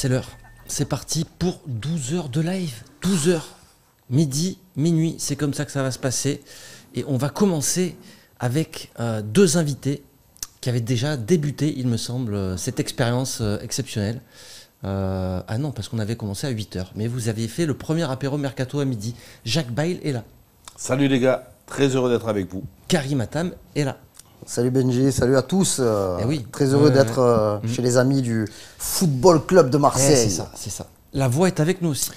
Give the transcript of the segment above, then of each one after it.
c'est l'heure. C'est parti pour 12 heures de live. 12 heures. Midi, minuit, c'est comme ça que ça va se passer. Et on va commencer avec deux invités qui avaient déjà débuté, il me semble, cette expérience exceptionnelle. Ah non, parce qu'on avait commencé à 8 heures. Mais vous aviez fait le premier apéro mercato à midi. Jacques Bail est là. Salut les gars, très heureux d'être avec vous. Karim Atam est là. Salut Benji, salut à tous. Oui. Très heureux d'être chez les amis du Football Club de Marseille. C'est ça, c'est ça. La voix est avec nous aussi.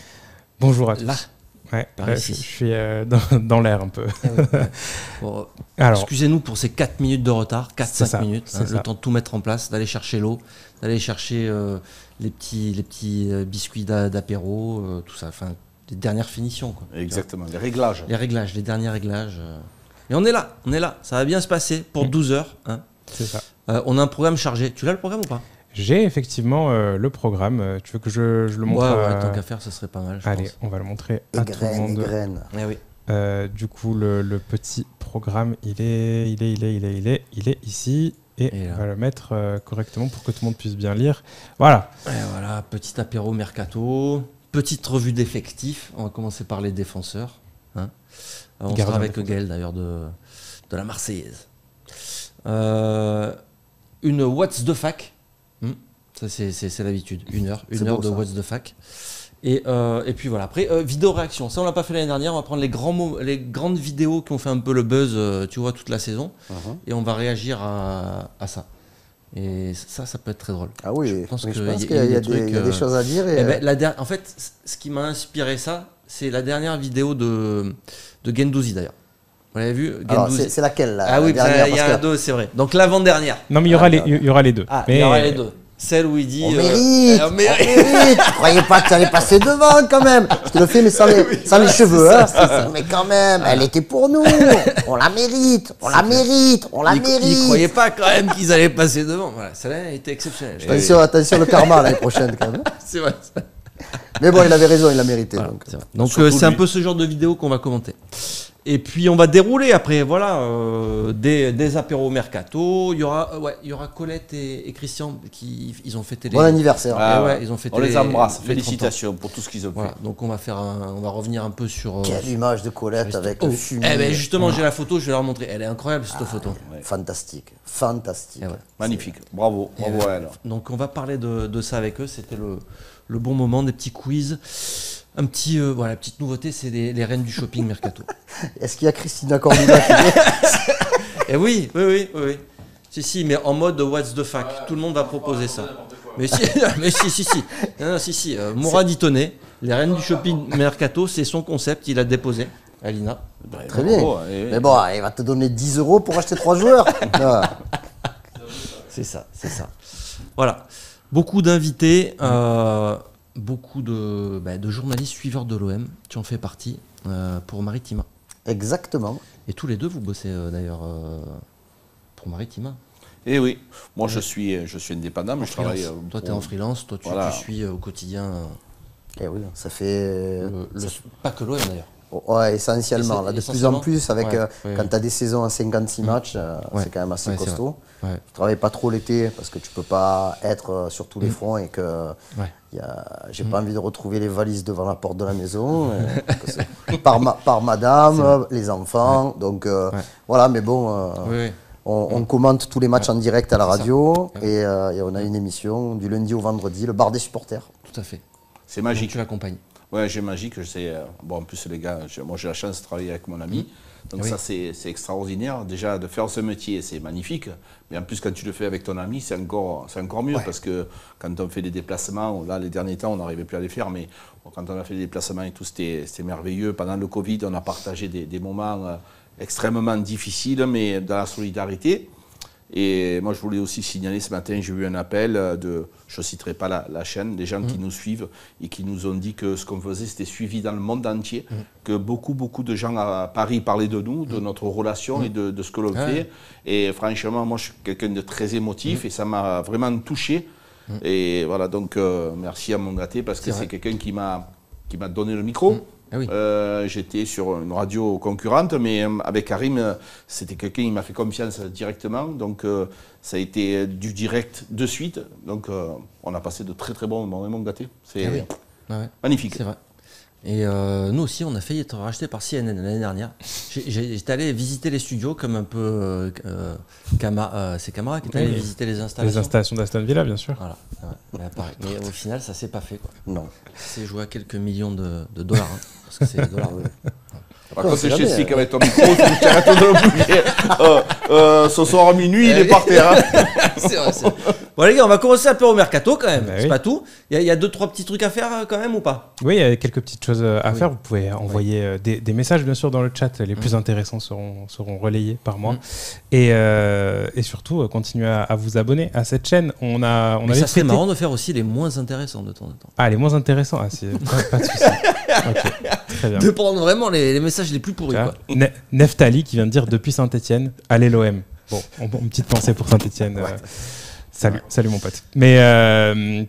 Bonjour à tous. Là. Ouais, Par je ici. suis dans l'air un peu. Bon, Alors, excusez-nous pour ces 4 minutes de retard, C'est 4-5 ça, minutes, c'est le ça. temps de tout mettre en place, d'aller chercher l'eau, d'aller chercher les petits biscuits d'apéro, tout ça, enfin les dernières finitions, quoi. Exactement, les réglages. Les réglages, les derniers réglages. Mais on est là, ça va bien se passer pour 12 heures. Hein. c'est ça. On a un programme chargé. Tu l'as le programme ou pas? J'ai effectivement le programme. Tu veux que je le montre Ouais, tant qu'à faire, ce serait pas mal, je Allez, pense. on va le montrer Les à tout le graines, les monde. graines. Eh oui. Du coup, le petit programme, il est ici. Et Et là. on va le mettre correctement pour que tout le monde puisse bien lire. Voilà. Et voilà, petit apéro mercato, petite revue d'effectifs. On va commencer par les défenseurs. Hein. On Gardien sera avec défenseur. Gaël d'ailleurs de la Marseillaise. Une What's the Fac. Ça c'est l'habitude. Une heure C'est de beau, ça. What's the Fac. Et puis voilà. Après, vidéo réaction. Ça on l'a pas fait l'année dernière. On va prendre les grandes vidéos qui ont fait un peu le buzz, tu vois, toute la saison. Et on va réagir à ça. Et ça peut être très drôle. Ah oui, Je pense oui, je qu'il pense y a qu'il y a, des des, trucs, il y a des choses à dire. Et, Eh ben, en fait, ce qui m'a inspiré ça, c'est la dernière vidéo de Guendouzi d'ailleurs. Vous l'avez vu, alors, Guendouzi. c'est laquelle là, Ah oui, la dernière, il y a parce un que deux, c'est vrai. Donc l'avant-dernière. Non, mais il y aura les deux. Ah, Mais il y aura les deux. Celle où il dit. on mérite, on on mérite. mérite. Tu croyais pas que tu allais passer devant quand même. Je te le fais mais sans les cheveux. Hein. Mais quand même, elle était pour nous. On la mérite, on la mérite, on la Ils mérite. croyaient pas quand même qu'ils allaient passer devant. Voilà, celle-là a été exceptionnelle. Attention le karma l'année prochaine quand même. C'est vrai. Mais bon, il avait raison, il l'a mérité. Voilà, donc. c'est vrai. Donc Surtout c'est un lui. peu ce genre de vidéo qu'on va commenter. Et puis on va dérouler après, voilà, des apéros mercato. Il y aura Colette et Christian qui ils ont fêté les. Bon anniversaire. Ah, ouais, ils ont fêté on les embrasse, les 30 ans. félicitations pour tout ce qu'ils ont Voilà, fait. donc on va revenir un peu sur. Quelle image de Colette avec le fumier. Eh ben justement, j'ai la photo, je vais leur montrer. Elle est incroyable cette photo. Fantastique, fantastique. Eh ouais. Magnifique, bravo à elle. Donc on va parler de ça avec eux. C'était le bon moment, des petits quiz. Un petit, voilà, petite nouveauté, c'est les reines du shopping mercato. Est-ce qu'il y a Christina Cordula qui vient? Et oui. Si, mais en mode What's the Fac. Tout le monde va proposer ça. Mais si. Non, si. Mourad Itonné, les reines du shopping mercato, c'est son concept. Il a déposé. Alina. Très bien. Bravo, et- Mais bon, il va te donner 10 € pour acheter 3 joueurs. Ah. C'est ça. Voilà. Beaucoup d'invités, beaucoup de journalistes suiveurs de l'OM. Tu en fais partie pour Maritima. Exactement. Et tous les deux, vous bossez d'ailleurs pour Maritima. Et oui, moi je suis indépendant, mais je travaille. Toi, tu es en freelance. Toi, tu suis au quotidien Et oui, ça fait. pas que l'OM d'ailleurs. Ouais, essentiellement. Là, de plus en plus, avec, Ouais. quand tu as des saisons à 56 matchs, c'est quand même assez Ouais, c'est costaud. vrai. Ouais. Je travaille pas trop l'été parce que tu peux pas être sur tous les fronts et que Ouais. j'ai pas envie de retrouver les valises devant la porte de la maison. Que c'est par madame, les enfants. Donc voilà, mais bon. Oui. On commente tous les matchs en direct à la radio et on a une émission du lundi au vendredi, le bar des supporters. Tout à fait. C'est Donc, magique. tu l'accompagnes. Ouais, j'ai magique. Bon, en plus, les gars, moi j'ai la chance de travailler avec mon ami. Donc Oui. ça, c'est extraordinaire. Déjà, de faire ce métier, c'est magnifique. Mais en plus, quand tu le fais avec ton ami, c'est encore mieux. Parce que quand on fait des déplacements, là, les derniers temps, on n'arrivait plus à les faire. Mais quand on a fait des déplacements et tout, c'était merveilleux. Pendant le Covid, on a partagé des moments extrêmement difficiles, mais dans la solidarité. Et moi, je voulais aussi signaler ce matin, j'ai eu un appel je ne citerai pas la chaîne, des gens qui nous suivent et qui nous ont dit que ce qu'on faisait, c'était suivi dans le monde entier, que beaucoup de gens à Paris parlaient de nous, de notre relation et de ce que l'on fait. Et franchement, moi, je suis quelqu'un de très émotif et ça m'a vraiment touché. Et voilà, donc merci à mon gâté parce que c'est quelqu'un qui m'a qui m'a donné le micro. Ah oui. J'étais sur une radio concurrente, mais avec Karim, c'était quelqu'un qui m'a fait confiance directement. Donc, ça a été du direct de suite. Donc, on a passé de très très bons moments, vraiment gâtés. C'est magnifique. C'est vrai. Et nous aussi, on a failli être racheté par CNN l'année dernière. J'étais allé visiter les studios comme un peu c'est Camara qui est allé visiter les installations. Les installations d'Aston Villa, bien sûr. Voilà. Ouais, pareil. Mais au final, ça s'est pas fait, quoi. Non. C'est joué à quelques millions de dollars. Hein, parce que c'est des dollars. Par contre, c'est chez Stick avec ton micro, tu arrêtes de le bouger. Ce soir à minuit, il est par terre. Hein. C'est vrai. Bon, les gars, on va commencer un peu au mercato quand même. C'est oui. pas tout. Il y a 2-3 petits trucs à faire quand même ou pas? Oui, il y a quelques petites choses à faire. Vous pouvez envoyer des messages, bien sûr, dans le chat. Les plus intéressants seront relayés par moi. Et surtout, continuez à vous abonner à cette chaîne. Mais ça serait marrant de faire aussi les moins intéressants de temps en temps. Ah, les moins intéressants, c'est pas de souci. Ok, très bien. De prendre vraiment les messages les plus pourris. Quoi. Neftali qui vient de dire depuis Saint-Etienne, allez l'OM. Bon, une petite pensée pour Saint-Etienne. Salut mon pote. Mais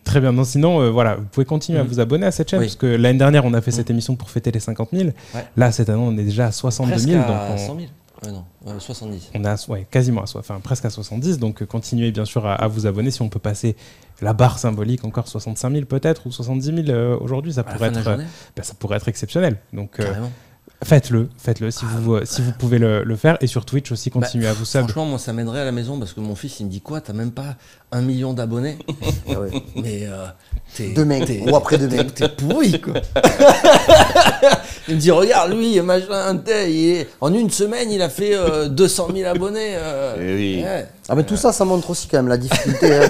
très bien. Non, sinon, voilà, vous pouvez continuer à vous abonner à cette chaîne parce que l'année dernière, on a fait cette émission pour fêter les 50 000. Ouais. Là, cette année, on est déjà à 62 000. Presque à 100 000. Non, 70. On est quasiment presque à 70. Donc, continuez bien sûr à vous abonner. Si on peut passer la barre symbolique, encore 65 000 peut-être ou 70 000 aujourd'hui, ça pourrait être exceptionnel. Donc, faites-le si vous pouvez le faire. Et sur Twitch aussi, continuez à vous sub. Franchement, moi, ça m'aiderait à la maison parce que mon fils, il me dit quoi? T'as même pas 1 million d'abonnés? Mais demain ou après-demain. T'es pourri, quoi. Il me dit, regarde, lui, machin, en une semaine, il a fait 200 000 abonnés. Oui. Ouais. Ah mais tout ça montre aussi quand même la difficulté.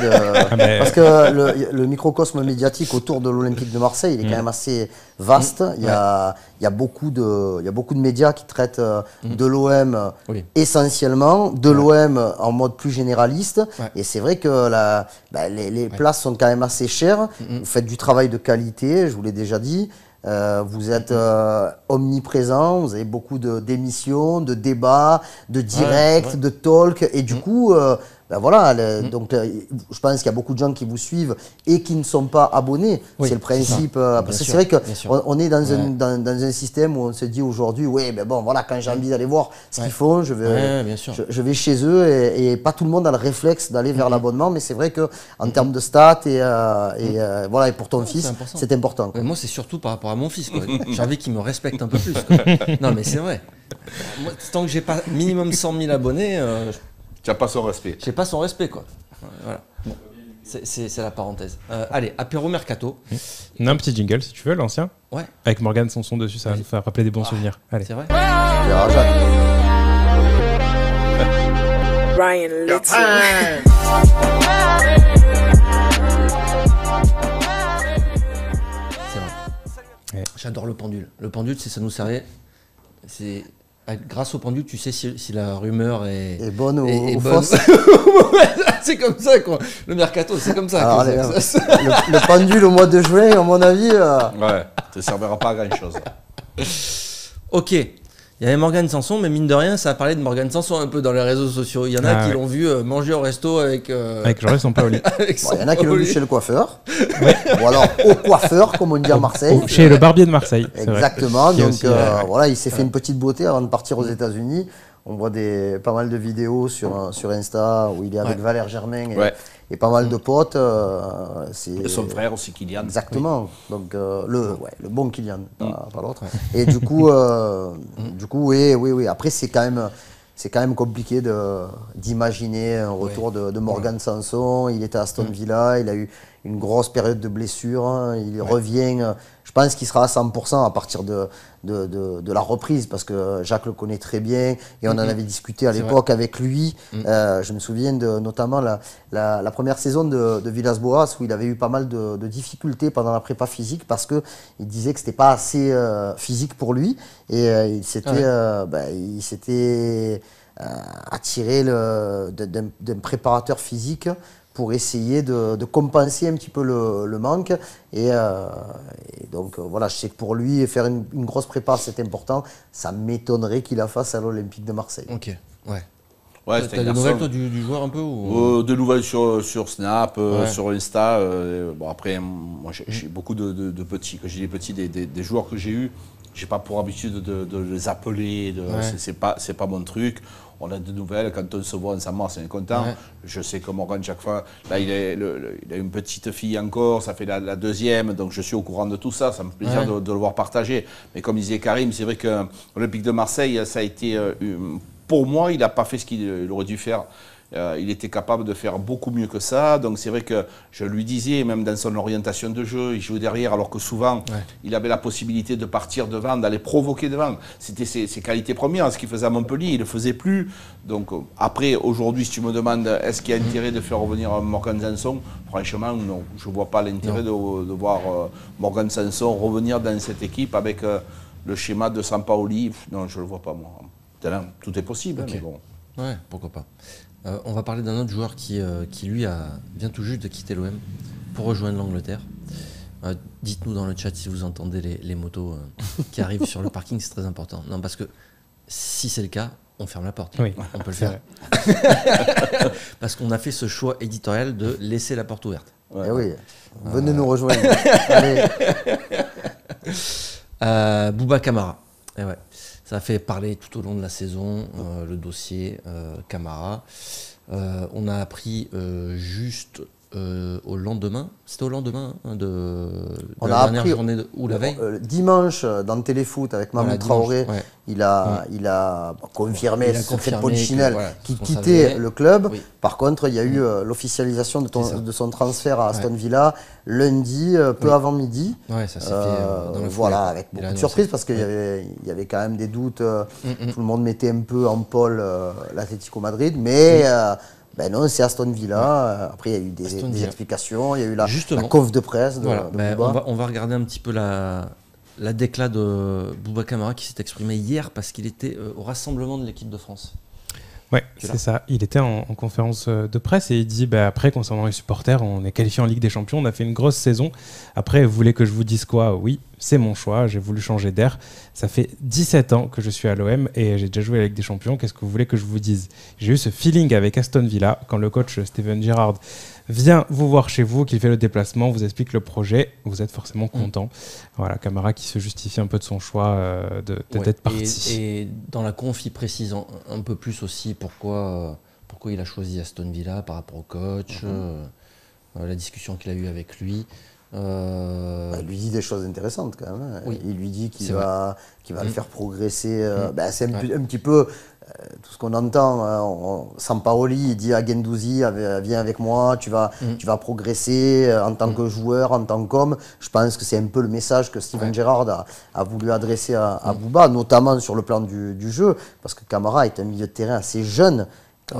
Parce que le microcosme médiatique autour de l'Olympique de Marseille, il est quand même assez vaste. Il y a beaucoup de médias qui traitent de l'OM essentiellement, de l'OM en mode plus généraliste. Ouais. Et c'est vrai que les places sont quand même assez chères. Vous faites du travail de qualité, je vous l'ai déjà dit. Vous êtes omniprésent, vous avez beaucoup d'émissions, de débats, de directs, de talks, et du coup, donc je pense qu'il y a beaucoup de gens qui vous suivent et qui ne sont pas abonnés. C'est le principe. Parce que c'est vrai qu'on est dans un système où on se dit aujourd'hui, quand j'ai envie d'aller voir ce qu'ils font, je vais chez eux et pas tout le monde a le réflexe d'aller vers l'abonnement, mais c'est vrai qu'en termes de stats et pour ton fils, c'est important. Moi, c'est surtout par rapport à mon fils. J'ai envie qu'il me respecte un peu plus. Quoi. Non, mais c'est vrai. Moi, tant que j'ai pas minimum 100 000 abonnés, tu n'as pas son respect. J'ai pas son respect, quoi. Voilà. Bon. C'est la parenthèse. Allez, apéro mercato. On a un petit jingle, si tu veux, l'ancien. Ouais. Avec Morgane Sanson dessus, ça va nous faire rappeler des bons souvenirs. Allez. C'est vrai. Ryan Little. C'est vrai. Ouais. J'adore le pendule. Le pendule, ça nous servait. Grâce au pendule, tu sais si la rumeur est bonne ou fausse. C'est comme ça, quoi. Le mercato, c'est comme ça. Alors, le pendule au mois de juin, à mon avis. Ouais, ça ne servira pas à grand-chose. Ok. Il y avait Morgane Sanson, mais mine de rien, ça a parlé de Morgane Sanson un peu dans les réseaux sociaux. Il y en a qui l'ont vu manger au resto avec Joris Sampaoli. Il y en a qui l'ont vu chez le coiffeur. Ou alors au coiffeur, comme on dit à Marseille. Chez le barbier de Marseille. Exactement. Donc il s'est fait une petite beauté avant de partir aux États-Unis. On voit pas mal de vidéos sur Insta où il est avec Valère Germain et pas mal de potes. Et son frère aussi, Kylian. Exactement. Donc le bon Kylian, pas l'autre. Et du coup, oui. Après, c'est quand même compliqué d'imaginer un retour de Morgane Sanson. Il était à Aston Villa, il a eu une grosse période de blessure. Il revient. Je pense qu'il sera à 100% à partir de la reprise parce que Jacques le connaît très bien et on en avait discuté à l'époque avec lui. Je me souviens notamment la première saison de Villas-Boas où il avait eu pas mal de difficultés pendant la prépa physique parce qu'il disait que c'était pas assez physique pour lui et il s'était attiré d'un préparateur physique pour essayer de compenser un petit peu le manque. Et donc voilà, je sais que pour lui, faire une grosse prépa, c'est important. Ça m'étonnerait qu'il la fasse à l'Olympique de Marseille. Ok, ouais. Ouais, t'as des nouvelles, toi, du joueur un peu ou... De nouvelles sur Snap, sur Insta. Bon, après, moi, j'ai beaucoup de petits. Quand j'ai des petits, des joueurs que j'ai eus, j'ai pas pour habitude de les appeler. C'est pas mon truc. On a de nouvelles. Quand on se voit ensemble, c'est content. Ouais. Je sais que Morgan, chaque fois, là, il a une petite fille encore, ça fait la deuxième, donc je suis au courant de tout ça. Ça me fait plaisir de le voir partager. Mais comme disait Karim, c'est vrai que l'Olympique de Marseille, ça a été... pour moi, il n'a pas fait ce qu'il aurait dû faire. Il était capable de faire beaucoup mieux que ça. Donc c'est vrai que je lui disais, même dans son orientation de jeu, il jouait derrière, alors que souvent, il avait la possibilité de partir devant, d'aller provoquer devant. C'était ses qualités premières, ce qu'il faisait à Montpellier, il ne le faisait plus. Donc après, aujourd'hui, si tu me demandes, est-ce qu'il y a intérêt de faire revenir Morgan Sanson? Franchement, non. Je ne vois pas l'intérêt de voir Morgan Sanson revenir dans cette équipe avec le schéma de Sampaoli. Non, je ne le vois pas, moi. Tout est possible, mais bon. Ouais, pourquoi pas. On va parler d'un autre joueur qui lui, vient tout juste de quitter l'OM pour rejoindre l'Angleterre. Dites-nous dans le chat si vous entendez les motos qui arrivent sur le parking, c'est très important. Non, parce que si c'est le cas, on ferme la porte. Oui, on peut le faire. Parce qu'on a fait ce choix éditorial de laisser la porte ouverte. Ouais. Oui, venez nous rejoindre. Allez. Bouba Kamara. Et ouais. Ça a fait parler tout au long de la saison, le dossier Kamara. On a appris juste au lendemain, c'était au lendemain de la dernière journée ou la veille. Dimanche, dans Téléfoot, avec Mahmoud Traoré, il a confirmé ce fait de Polichinelle qui quittait le club. Oui. Par contre, il y a eu l'officialisation de son transfert à Aston Villa lundi, peu avant midi. Ouais, ça s'est fait dans le voilà, avec beaucoup de surprises parce qu'il y avait quand même des doutes. Tout le monde mettait un peu en pôle l'Atlético Madrid, mais ben non, c'est Aston Villa. Après, il y a eu des explications, il y a eu la conf de presse de Bouba. On va regarder un petit peu la déclat de Bouba Kamara qui s'est exprimé hier parce qu'il était au rassemblement de l'équipe de France. Ouais, c'est ça. Il était en conférence de presse et il dit après, concernant les supporters, on est qualifié en Ligue des Champions, on a fait une grosse saison. Après, vous voulez que je vous dise quoi? Oui, c'est mon choix, j'ai voulu changer d'air. Ça fait 17 ans que je suis à l'OM et j'ai déjà joué à la Ligue des Champions. Qu'est-ce que vous voulez que je vous dise? J'ai eu ce feeling avec Aston Villa quand le coach Steven Gerrard vient vous voir chez vous, qu'il fait le déplacement, vous explique le projet, vous êtes forcément content. Voilà, Kamara qui se justifie un peu de son choix d'être parti. Et dans la conf, il précise un peu plus aussi pourquoi il a choisi Aston Villa par rapport au coach, la discussion qu'il a eue avec lui. Il lui dit des choses intéressantes quand même. Hein. Oui. Il lui dit qu'il va le faire progresser. C'est un petit peu tout ce qu'on entend. Sampaoli, il dit à Guendouzi, viens avec moi, tu vas progresser en tant que joueur, en tant qu'homme. Je pense que c'est un peu le message que Steven Gerrard a voulu adresser à Bouba, notamment sur le plan du jeu, parce que Kamara est un milieu de terrain assez jeune.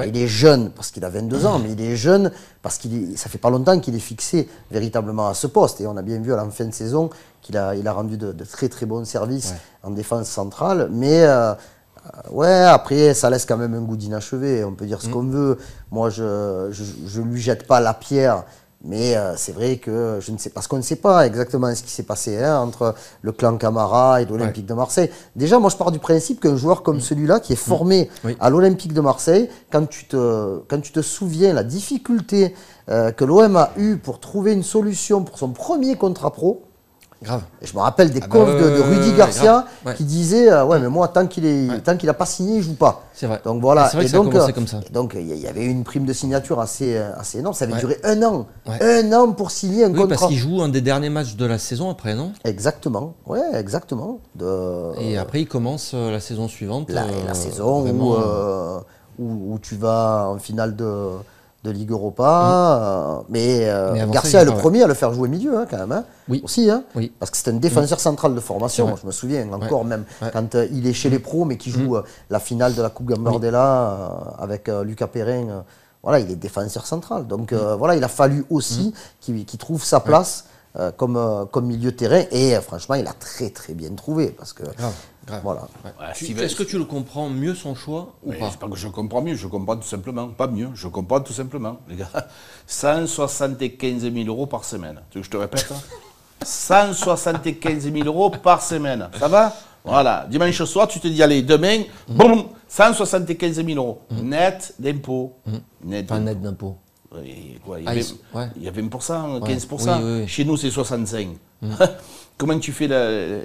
Il est jeune parce qu'il a 22 ans, mais il est jeune parce ça fait pas longtemps qu'il est fixé véritablement à ce poste. Et on a bien vu à la fin de saison qu'il a rendu de très très bons services en défense centrale. Mais après, ça laisse quand même un goût d'inachevé. On peut dire ce qu'on veut. Moi, je lui jette pas la pierre. Mais c'est vrai que je ne sais pas, parce qu'on ne sait pas exactement ce qui s'est passé entre le clan Kamara et l'Olympique de Marseille. Déjà, moi je pars du principe qu'un joueur comme celui-là, qui est formé à l'Olympique de Marseille, quand tu te souviens la difficulté que l'OM a eue pour trouver une solution pour son premier contrat pro. Grave. Et je me rappelle des confs de Rudy Garcia qui disait mais moi tant qu'il a pas signé, il joue pas. C'est vrai. Donc voilà. C'est vrai que ça a commencé comme ça. Donc il y avait une prime de signature assez énorme. Ça avait duré un an. Un an pour signer un contrat. Parce qu'il joue un des derniers matchs de la saison après, non? Exactement. Ouais, exactement. Et après il commence la saison suivante. La saison où tu vas en finale de Ligue Europa, mais Garcia est le premier à le faire jouer milieu quand même, aussi, parce que c'est un défenseur central de formation. Je me souviens encore même quand il est chez les pros, mais qui joue la finale de la Coupe Gambardella avec Lucas Perrin. Voilà, il est défenseur central. Donc voilà, il a fallu aussi qu'il trouve sa place comme milieu de terrain, et franchement, il a très très bien trouvé parce que. Grave. Voilà. Est-ce que tu le comprends mieux son choix ou pas? C'est pas que je comprends mieux, je comprends tout simplement. Pas mieux, je comprends tout simplement. Les gars, 175 000 € par semaine. Tu veux que je te répète 175 000 € par semaine. Ça va? Voilà, dimanche soir, tu te dis, allez, demain, boum, 175 000 euros. Net d'impôt. Net d'impôt. Il y a 20%, 15%. Chez nous, c'est 65%. Comment tu fais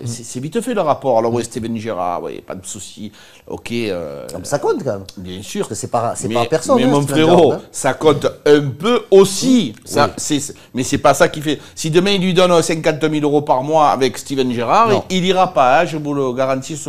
c'est vite fait le rapport. Alors, Steven Gerrard, pas de souci. Ok. Ça compte quand même. Bien sûr. Parce que c'est pas personne. Mais mon frérot, ça compte un peu aussi. Mais c'est pas ça qui fait. Si demain il lui donne 50 000 euros par mois avec Steven Gerrard, il ira pas, je vous le garantis.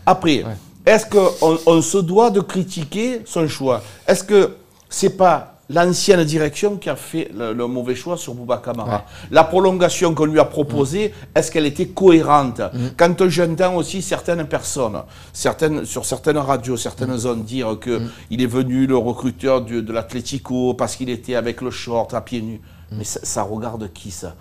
Après, est-ce qu'on se doit de critiquer son choix? Est-ce que c'est pas l'ancienne direction qui a fait le mauvais choix sur Bouba Kamara? La prolongation qu'on lui a proposée, est-ce qu'elle était cohérente? Quand j'entends aussi certaines personnes, sur certaines radios, certaines zones dire qu'il est venu le recruteur de l'Atlético parce qu'il était avec le short à pieds nus. Mais ça regarde qui ça?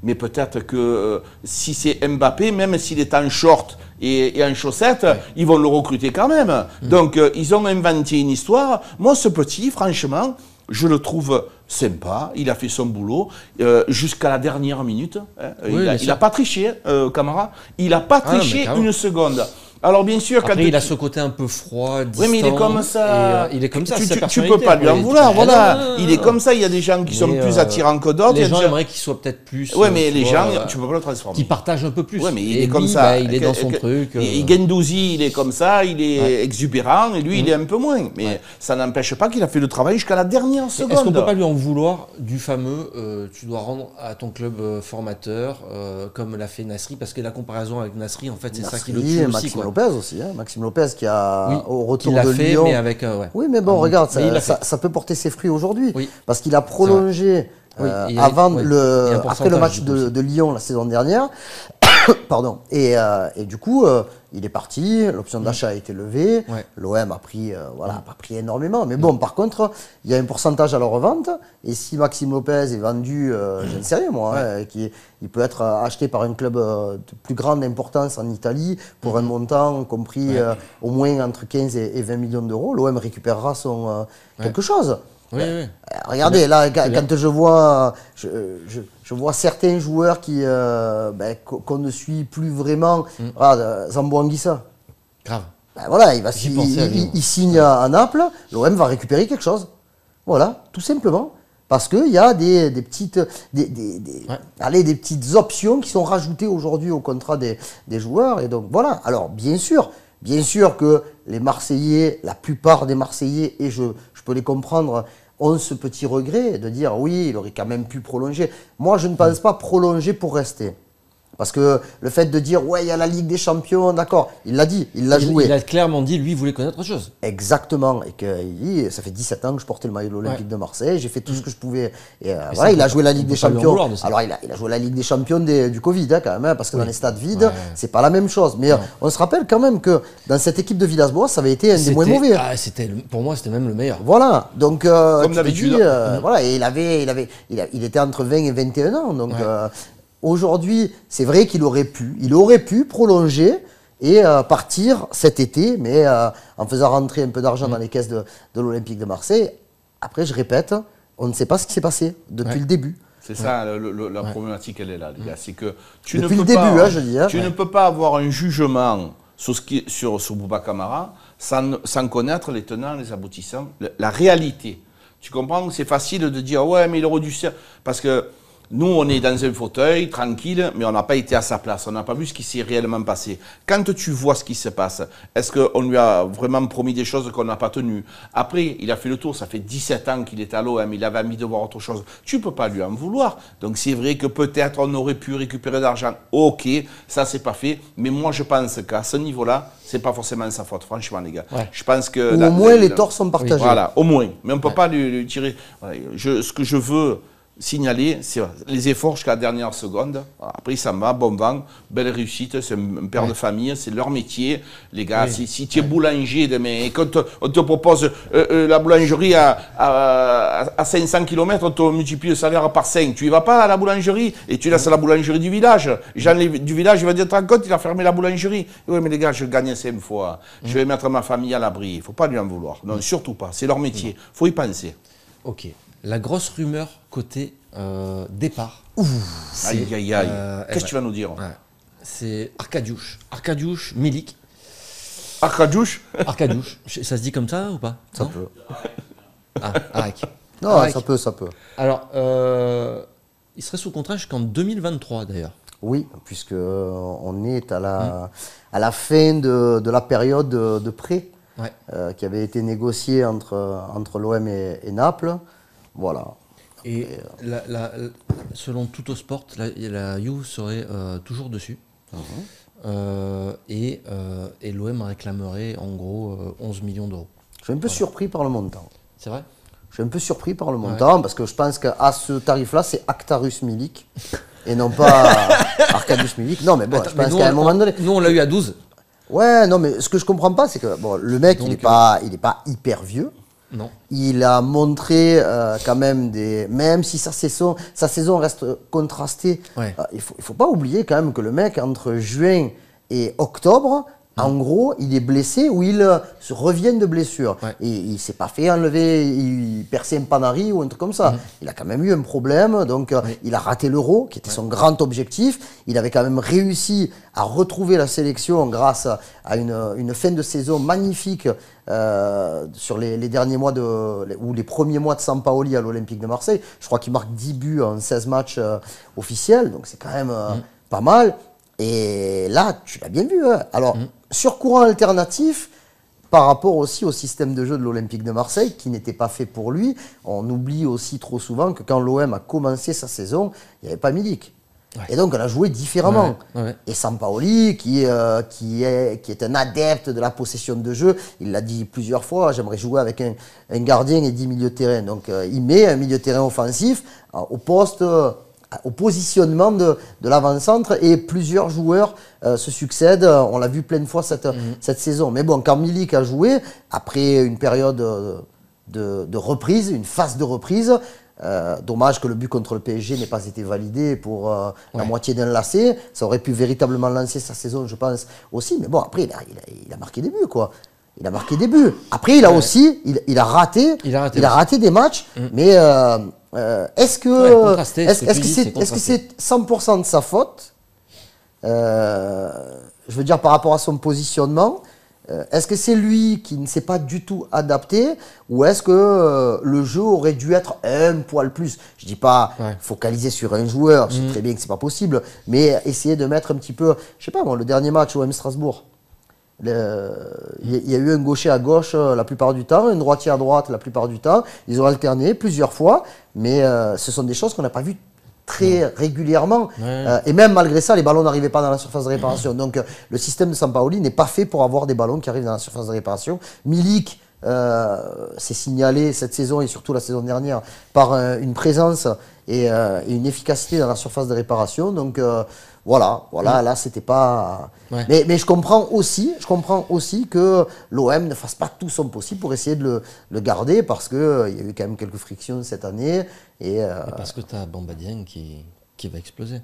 Mais peut-être que si c'est Mbappé, même s'il est en short et en chaussettes, ils vont le recruter quand même. Donc ils ont inventé une histoire. Moi, ce petit, franchement, je le trouve sympa, il a fait son boulot jusqu'à la dernière minute. Il n'a pas triché, Kamara. Il n'a pas triché une seconde. Alors bien sûr, après, il a ce côté un peu froid, distant. Oui, mais il est comme ça. Il est comme ça. Tu peux pas lui en vouloir. Voilà. Il est comme ça. Il y a des gens qui sont plus attirants que d'autres. Les gens aimeraient qu'il soit peut-être plus. Oui, mais les gens, tu peux pas le transformer. Qui partagent un peu plus. Oui, mais il est comme ça. Il est dans son truc. Gendouzi, il est comme ça. Il est exubérant. Et lui, il est un peu moins. Mais ça n'empêche pas qu'il a fait le travail jusqu'à la dernière seconde. Est-ce qu'on peut pas lui en vouloir du fameux tu dois rendre à ton club formateur comme l'a fait Nasri, parce que la comparaison avec Nasri, en fait, c'est ça qui le tue aussi. Maxime Lopez aussi. Maxime Lopez qui a au retour de fait, Lyon. Mais avec, Oui, mais bon, regarde, ça peut porter ses fruits aujourd'hui. Parce qu'il a prolongé après le match de Lyon la saison dernière. Pardon. Et du coup, il est parti, l'option d'achat a été levée, l'OM a pris, pas pris énormément. Mais bon, par contre, il y a un pourcentage à la revente, et si Maxime Lopez est vendu, je ne sais rien moi, il peut être acheté par un club de plus grande importance en Italie pour un montant compris au moins entre 15 et 20 millions d'euros, l'OM récupérera son quelque chose. Regardez, là, quand je vois, je vois certains joueurs qu'on ne suit plus vraiment. Zambo Anguissa. Grave. Voilà, il signe à Naples, l'OM va récupérer quelque chose. Voilà, tout simplement. Parce qu'il y a des petites options qui sont rajoutées aujourd'hui au contrat des joueurs. Et donc voilà. Alors bien sûr que les Marseillais, la plupart des Marseillais, et je peux les comprendre, ont ce petit regret de dire oui, il aurait quand même pu prolonger. Moi, je ne pense pas prolonger pour rester. Parce que le fait de dire ouais, il y a la Ligue des Champions, d'accord, il l'a dit, il l'a joué. Il a clairement dit, lui, il voulait connaître autre chose. Exactement. Et qu'il dit, ça fait 17 ans que je portais le maillot de l'Olympique de Marseille, j'ai fait tout ce que je pouvais. Et voilà, il a joué la Ligue des Champions. Alors, il a joué la Ligue des Champions du Covid, quand même, parce que dans les stades vides, c'est pas la même chose. Mais on se rappelle quand même que dans cette équipe de Villas-Boas, ça avait été un des moins mauvais. Pour moi, c'était même le meilleur. Voilà. Donc, comme d'habitude. Voilà, et il était entre 20 et 21 ans. Donc, aujourd'hui, c'est vrai qu'il aurait pu prolonger et partir cet été, mais en faisant rentrer un peu d'argent dans les caisses de l'Olympique de Marseille. Après, je répète, on ne sait pas ce qui s'est passé depuis le début. C'est ça, la problématique, elle est là, les gars. C'est que tu depuis ne peux le début, pas, je dis. Tu ne peux pas avoir un jugement sur Bouba Kamara sans connaître les tenants, les aboutissants, la réalité. Tu comprends? C'est facile de dire, ouais, mais il aurait dû... Parce que nous, on est dans un fauteuil, tranquille, mais on n'a pas été à sa place. On n'a pas vu ce qui s'est réellement passé. Quand tu vois ce qui se passe, est-ce qu'on lui a vraiment promis des choses qu'on n'a pas tenues? Après, il a fait le tour, ça fait 17 ans qu'il est à l'OM, il avait envie de voir autre chose. Tu ne peux pas lui en vouloir. Donc c'est vrai que peut-être on aurait pu récupérer de l'argent. Ok, ça c'est pas fait. Mais moi, je pense qu'à ce niveau-là, c'est pas forcément sa faute, franchement, les gars. Je pense que... Ou au moins, les torts sont partagés. Voilà, au moins. Mais on ne peut pas lui tirer... Voilà, ce que je veux... signaler, c'est les efforts jusqu'à la dernière seconde. Après, ça va, bon vent, belle réussite, c'est un père de famille, c'est leur métier. Les gars, si tu es boulanger demain et qu'on te propose la boulangerie à 500 km, on te multiplie le salaire par 5. Tu y vas pas à la boulangerie et tu laisses la boulangerie du village. Les gens du village, ils vont dire, te rends compte, il a fermé la boulangerie. Oui, mais les gars, je gagne 5 fois. Je vais mettre ma famille à l'abri. Il ne faut pas lui en vouloir. Non, surtout pas. C'est leur métier. Il faut y penser. Ok. La grosse rumeur côté départ. Aïe, aïe, aïe. Qu'est-ce que tu vas nous dire? C'est Arkadiusz Milik. Arkadiusz, ça se dit comme ça ou pas? Ça peut. Ah, Arek. Non, Arek. ça peut. Alors, il serait sous contrat jusqu'en 2023 d'ailleurs. Oui, puisque on est à la fin de la période de prêt qui avait été négociée entre l'OM et Naples. Voilà. Et selon Tuttosport, la Juve serait toujours dessus. Et l'OM réclamerait en gros 11 millions d'euros. Je suis un peu surpris par le montant. C'est vrai? Je suis un peu surpris par le montant parce que je pense qu'à ce tarif-là, c'est Arkadiusz Milik et non pas Arkadiusz Milik. Non, mais bon, je pense qu'à un moment donné. Nous, on l'a eu à 12. Ouais, non, mais ce que je comprends pas, c'est que bon, le mec, il est pas hyper vieux. Non. Il a montré quand même même si sa saison reste contrastée, il faut pas oublier quand même que le mec, entre juin et octobre, en gros, il est blessé ou il se revient de blessure. Et il s'est pas fait enlever, il perçait un panari ou un truc comme ça. Il a quand même eu un problème, donc il a raté l'Euro, qui était son grand objectif. Il avait quand même réussi à retrouver la sélection grâce à une fin de saison magnifique sur les derniers mois ou les premiers mois de Sampaoli à l'Olympique de Marseille. Je crois qu'il marque 10 buts en 16 matchs officiels, donc c'est quand même pas mal. Et là, tu l'as bien vu. Hein. Alors, sur courant alternatif, par rapport aussi au système de jeu de l'Olympique de Marseille, qui n'était pas fait pour lui, on oublie aussi trop souvent que quand l'OM a commencé sa saison, il n'y avait pas Milik. Et donc, on a joué différemment. Et Sampaoli, qui est un adepte de la possession de jeu, il l'a dit plusieurs fois, j'aimerais jouer avec un gardien et 10 milieux de terrain. Donc, il met un milieu de terrain offensif au poste... au positionnement de l'avant-centre et plusieurs joueurs se succèdent. On l'a vu plein de fois cette saison. Mais bon, quand Milik a joué, après une période de reprise, une phase de reprise, dommage que le but contre le PSG n'ait pas été validé pour la moitié d'un lacet. Ça aurait pu véritablement lancer sa saison, je pense, aussi. Mais bon, après, il a marqué des buts, quoi. Il a marqué des buts. Après, il a aussi, il a raté des matchs, mais est-ce que c'est 100% de sa faute? Je veux dire, par rapport à son positionnement, est-ce que c'est lui qui ne s'est pas du tout adapté, ou est-ce que le jeu aurait dû être un poil plus? Je dis pas focaliser sur un joueur, je sais très bien que c'est pas possible, mais essayer de mettre un petit peu, je sais pas moi, le dernier match au M Strasbourg. Il y a eu un gaucher à gauche la plupart du temps, un droitier à droite la plupart du temps. Ils ont alterné plusieurs fois, mais ce sont des choses qu'on n'a pas vues très régulièrement. Et même malgré ça, les ballons n'arrivaient pas dans la surface de réparation. Donc le système de Sampaoli n'est pas fait pour avoir des ballons qui arrivent dans la surface de réparation. Milik s'est signalé cette saison et surtout la saison dernière par une présence et une efficacité dans la surface de réparation. Donc voilà, là c'était pas. Mais je comprends aussi que l'OM ne fasse pas tout son possible pour essayer de le garder, parce qu'il y a eu quand même quelques frictions cette année. Et parce que tu as Bamba Dieng qui va exploser.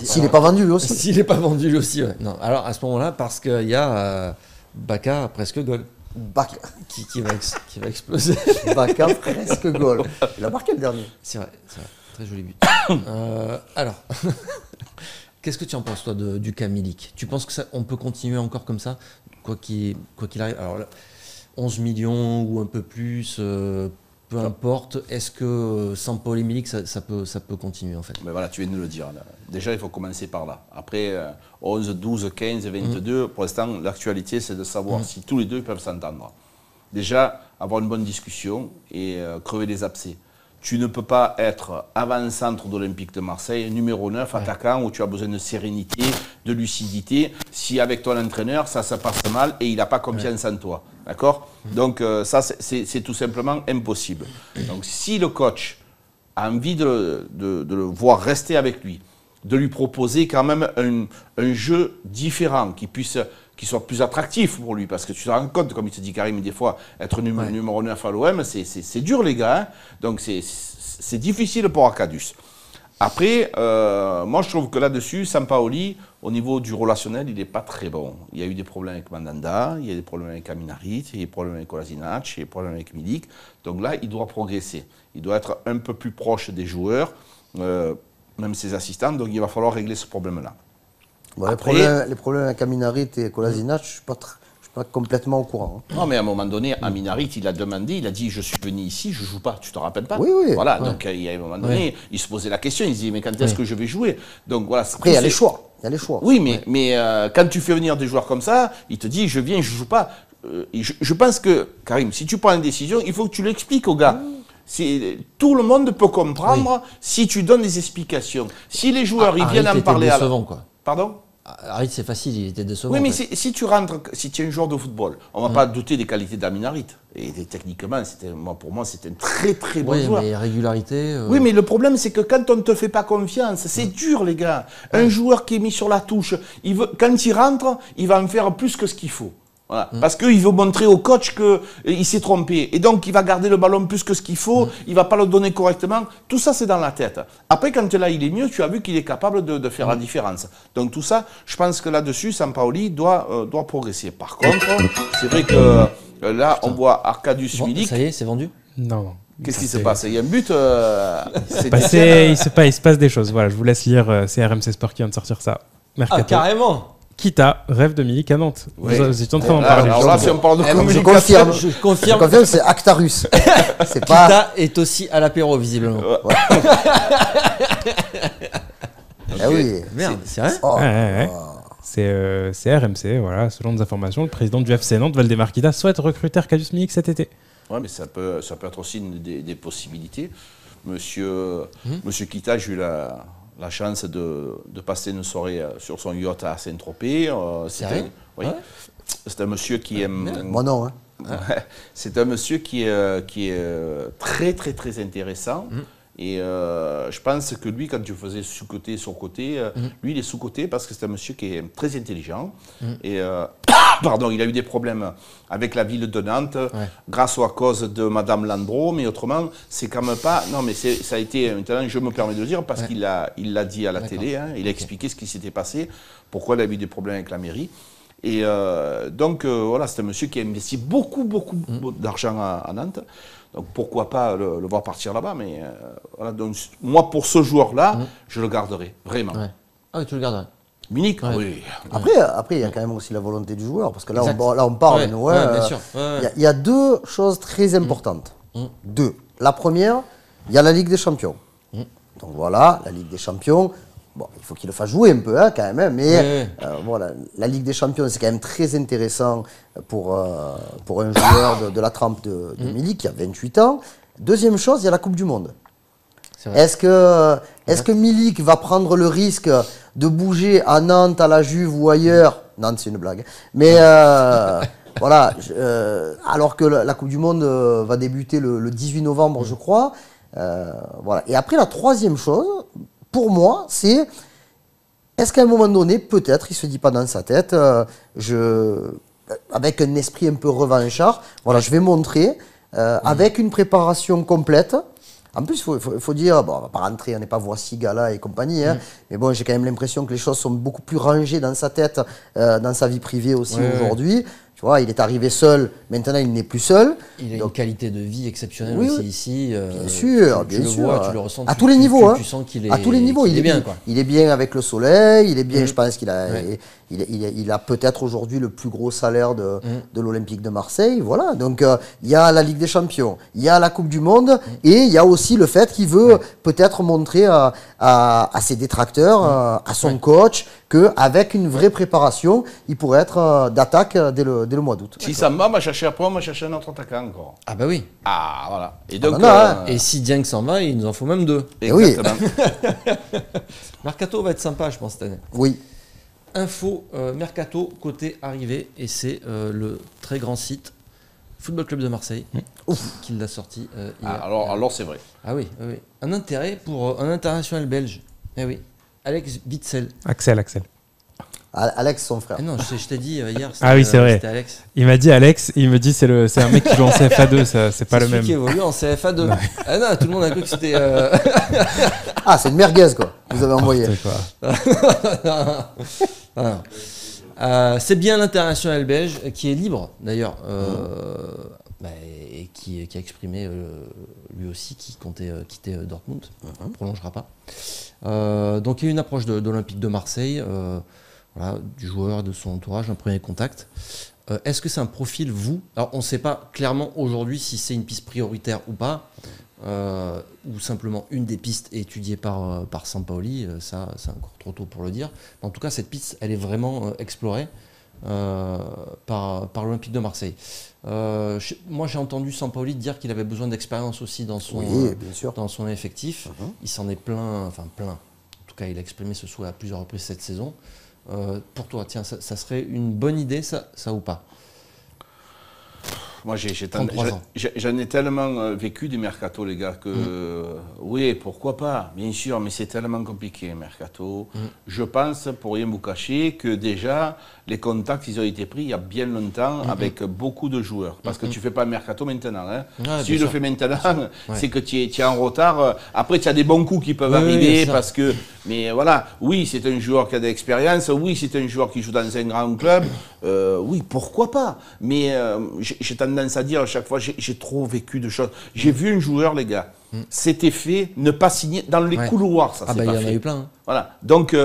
S'il n'est pas vendu lui aussi. S'il n'est pas vendu lui aussi, ouais. Non, alors à ce moment-là, parce qu'il y a Baka presque goal. Qui va exploser. Baka presque goal. Il a marqué le dernier. C'est vrai. Très joli but. Alors, qu'est-ce que tu en penses, toi, du cas Milik? Tu penses qu'on peut continuer encore comme ça, quoi qu'il arrive? Alors, là, 11 millions ou un peu plus, peu importe. Est-ce que Sampaoli Milik, ça peut continuer, en fait? Mais voilà, tu viens de le dire. Là. Déjà, il faut commencer par là. Après, 11, 12, 15, 22, pour l'instant, l'actualité, c'est de savoir si tous les deux peuvent s'entendre. Déjà, avoir une bonne discussion et crever les abcès. Tu ne peux pas être avant-centre d'Olympique de Marseille, numéro 9, attaquant, où tu as besoin de sérénité, de lucidité, si avec ton entraîneur, ça passe mal et il n'a pas confiance en toi. D'accord? Donc ça, c'est tout simplement impossible. Donc si le coach a envie de le voir rester avec lui, de lui proposer quand même un jeu différent, qui soit plus attractif pour lui, parce que tu te rends compte, comme il te dit Karim, des fois, être numéro 9 à l'OM, c'est dur, les gars. Hein. Donc c'est difficile pour Arkadiusz. Après, moi je trouve que là-dessus, Sampaoli, au niveau du relationnel, il n'est pas très bon. Il y a eu des problèmes avec Mandanda, il y a des problèmes avec Aminarit, il y a des problèmes avec Kolasinac, il y a des problèmes avec Milik. Donc là, il doit progresser. Il doit être un peu plus proche des joueurs, même ses assistants, donc il va falloir régler ce problème-là. Bon, Après, les problèmes avec Aminarit et Kolasinac, je ne suis pas complètement au courant. Non, mais à un moment donné, Aminarit, il a demandé, il a dit, je suis venu ici, je ne joue pas, tu te rappelles pas? Oui, oui. Voilà, donc il y a un moment donné, il se posait la question, il se dit, mais quand est-ce que je vais jouer? Donc voilà. Après, il y a les choix. Il y a les choix. Oui, mais quand tu fais venir des joueurs comme ça, il te dit, je viens, je joue pas. Je pense que, Karim, si tu prends une décision, il faut que tu l'expliques aux gars. Tout le monde peut comprendre si tu donnes des explications. Si les joueurs, ils viennent en parler décevant, quoi. Pardon? Harit, c'est facile, il était décevant. Oui, mais si tu rentres, si tu es un joueur de football, on ne va pas douter des qualités d'Aminarit. Et techniquement, pour moi, c'était un très très bon joueur. Oui, mais régularité. Oui, mais le problème, c'est que quand on ne te fait pas confiance, c'est dur, les gars. Un joueur qui est mis sur la touche, quand il rentre, il va en faire plus que ce qu'il faut. Voilà. Parce qu'il veut montrer au coach qu'il s'est trompé. Et donc, il va garder le ballon plus que ce qu'il faut, il ne va pas le donner correctement. Tout ça, c'est dans la tête. Après, quand là, il est mieux, tu as vu qu'il est capable de faire la différence. Donc, tout ça, je pense que là-dessus, Sampaoli doit progresser. Par contre, c'est vrai que là, on voit Arkadiusz Milik. Ça y est, c'est vendu? Non. Qu'est-ce qui se passe? Il y a un but il se passe des choses. Voilà, je vous laisse lire. C'est RMC Sport qui vient de sortir ça. Mercato. Ah, carrément. Kita rêve de Milik à Nantes. Oui. Vous étiez en train d'en parler. Alors là, si on parle de communication, Je confirme. c'est Actarus. C'est Kita pas. est aussi à l'apéro, visiblement. Ah oui. Merde, c'est vrai? Oh. Ouais. C'est RMC, voilà, selon des informations, le président du FC Nantes, Valdemar Kita, souhaite recruter Arkadiusz Milik cet été. Oui, mais ça peut être aussi des possibilités. Monsieur Kita, j'ai eu la chance de passer une soirée sur son yacht à Saint-Tropez. Oui. C'est un monsieur qui aime... Moi non. Hein. C'est un monsieur qui est très très très intéressant. Et je pense que lui, quand tu faisais sous-côté, sur-côté, lui, il est sous-côté parce que c'est un monsieur qui est très intelligent. Et pardon, il a eu des problèmes avec la ville de Nantes, grâce ou à cause de Madame Landreau, mais autrement, c'est quand même pas... Non, mais ça a été... Maintenant, je me permets de le dire parce qu'il l'a dit à la télé, hein, il a expliqué ce qui s'était passé, pourquoi il a eu des problèmes avec la mairie. Et donc, voilà, c'est un monsieur qui a investi beaucoup d'argent à Nantes. Donc pourquoi pas le voir partir là-bas, mais voilà, donc moi pour ce joueur-là, je le garderai, vraiment. Ouais. Ah oui, tu le garderais. Milik, oui. Après, il y a quand même aussi la volonté du joueur, parce que là, on parle, bien sûr. Il y a deux choses très importantes. Deux. La première, il y a la Ligue des Champions. Donc voilà, la Ligue des Champions. Bon, il faut qu'il le fasse jouer un peu, hein, quand même, mais voilà, la Ligue des Champions, c'est quand même très intéressant pour un joueur de la trempe de Milik, qui a 28 ans. Deuxième chose, il y a la Coupe du Monde. Est-ce que Milik va prendre le risque de bouger à Nantes, à la Juve ou ailleurs? Nantes, c'est une blague. Mais voilà, alors que la Coupe du Monde va débuter le 18 novembre, je crois. Voilà. Et après, la troisième chose, pour moi, c'est est-ce qu'à un moment donné, peut-être, il ne se dit pas dans sa tête, avec un esprit un peu revanchard, voilà, je vais montrer, avec une préparation complète. En plus, il faut dire, bon, on ne va pas rentrer, on n'est pas Voici, Gala et compagnie, hein, mais bon, j'ai quand même l'impression que les choses sont beaucoup plus rangées dans sa tête, dans sa vie privée aussi aujourd'hui. Tu vois, il est arrivé seul, maintenant il n'est plus seul. Il a une qualité de vie exceptionnelle aussi ici. Bien sûr, tu le vois, tu le ressens. À tous les niveaux. Tu sens qu'il est, à tous les niveaux, il est bien. Quoi. Il est bien avec le soleil, il est bien, je pense qu'il a, il a peut-être aujourd'hui le plus gros salaire de l'Olympique de Marseille. Voilà, donc il y a la Ligue des Champions, il y a la Coupe du Monde, et il y a aussi le fait qu'il veut peut-être montrer à ses détracteurs, à son coach, qu'avec une vraie préparation, il pourrait être d'attaque dès le mois d'août. Si ça me va, on va chercher après, on va chercher un autre attaquant encore. Ah bah oui. Ah voilà. Et donc, et si Dieng s'en va, il nous en faut même deux. Exactement. Mercato va être sympa, je pense, cette année. Oui. Info Mercato côté arrivée, et c'est le très grand site Football Club de Marseille qui l'a sorti hier. Alors c'est vrai. Ah oui. Un intérêt pour un international belge. Eh oui. Alex Witsel. Axel. Alex, son frère. Ah non, je t'ai dit hier. Ah oui, c'est vrai. C'était Alex. Il m'a dit Alex, il me dit c'est un mec qui joue en CFA2, ça, c'est pas le même. Qui évolue en CFA2. Non. Ah non, tout le monde a cru que c'était. Ah, c'est une merguez quoi. Vous avez envoyé. C'est bien l'international belge qui est libre d'ailleurs et qui a exprimé lui aussi qui comptait quitter Dortmund. Ne prolongera pas. Donc il y a une approche de l'Olympique de Marseille. voilà, du joueur, de son entourage, un premier contact. Est-ce que c'est un profil, vous? Alors, on ne sait pas clairement aujourd'hui si c'est une piste prioritaire ou pas, ou simplement une des pistes étudiées par Sampaoli, ça c'est encore trop tôt pour le dire. Mais en tout cas, cette piste, elle est vraiment explorée par l'Olympique de Marseille. Moi, j'ai entendu Sampaoli dire qu'il avait besoin d'expérience aussi dans son effectif. Il s'en est plein. En tout cas, il a exprimé ce souhait à plusieurs reprises cette saison. Pour toi, tiens, ça serait une bonne idée, ça ou pas? Moi, j'en ai tellement vécu des mercato, les gars, que oui, pourquoi pas, bien sûr, mais c'est tellement compliqué, mercato. Je pense, pour rien vous cacher, que déjà, les contacts, ils ont été pris il y a bien longtemps avec beaucoup de joueurs. Parce que tu ne fais pas le mercato maintenant. Hein. Si tu le fais maintenant, c'est que tu es en retard. Après, tu as des bons coups qui peuvent arriver parce que... Mais voilà, oui, c'est un joueur qui a de l'expérience. Oui, c'est un joueur qui joue dans un grand club. Oui, pourquoi pas. Mais j'ai tendance à dire à chaque fois, j'ai trop vécu de choses. J'ai vu un joueur, les gars, c'était fait, ne pas signer dans les couloirs, ça c'est pas fait. Il y en a eu plein. Hein. Voilà, donc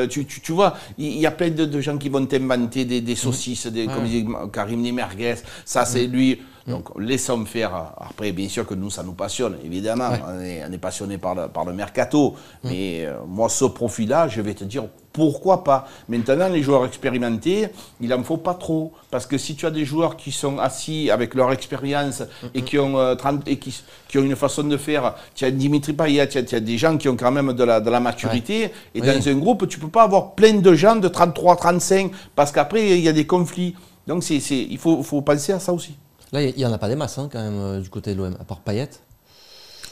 tu vois, il y a plein de gens qui vont t'inventer des saucisses, comme dit Karim, des merguez, ça c'est lui. Donc laissons faire. Après, bien sûr que nous, ça nous passionne, évidemment. On est passionné par le mercato. Mais moi, ce profil-là, je vais te dire, pourquoi pas. Maintenant, les joueurs expérimentés, il n'en faut pas trop. Parce que si tu as des joueurs qui sont assis avec leur expérience et qui ont une façon de faire, tu as Dimitri Payet, tu as des gens qui ont quand même de la maturité. Et dans un groupe, tu ne peux pas avoir plein de gens de 33, 35, parce qu'après, il y a des conflits. Donc, il faut penser à ça aussi. Là, il n'y en a pas des masses, hein, quand même, du côté de l'OM, à part Payet.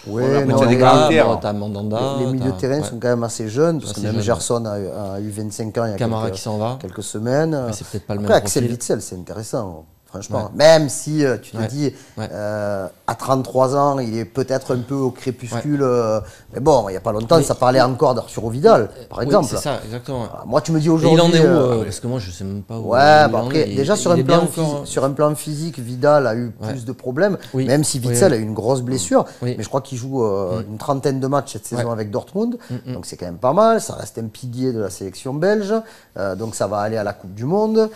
Oui, tu as des caractères. T'as Mandanda. Les milieux de terrain sont quand même assez jeunes, parce que même Gerson a eu 25 ans il y a Camara qui s'en va. Quelques semaines. Mais c'est peut-être pas le même Après, Axel profil. Witsel, c'est intéressant. Franchement, même si tu te dis, à 33 ans, il est peut-être un peu au crépuscule. Mais bon, il n'y a pas longtemps, ça parlait encore d'Arturo Vidal, par exemple. C'est ça, exactement. Moi, tu me dis aujourd'hui. Il en est où Parce que moi, je ne sais même pas où. Après, déjà sur un plan physique, Vidal a eu plus de problèmes, même si Witsel a eu une grosse blessure. Mais je crois qu'il joue une trentaine de matchs cette saison avec Dortmund. Donc c'est quand même pas mal. Ça reste un pilier de la sélection belge. Donc ça va aller à la Coupe du Monde.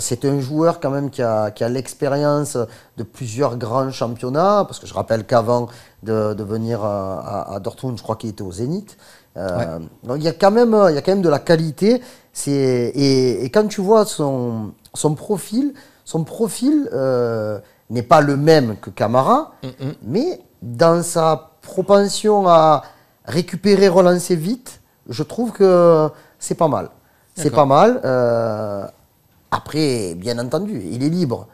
C'est un joueur quand même qui a l'expérience de plusieurs grands championnats, parce que je rappelle qu'avant de venir à Dortmund, je crois qu'il était au Zénith. Donc il y a quand même de la qualité. Et quand tu vois son profil n'est pas le même que Camara, mais dans sa propension à récupérer, relancer vite, je trouve que c'est pas mal. C'est pas mal. Après, bien entendu, il est libre.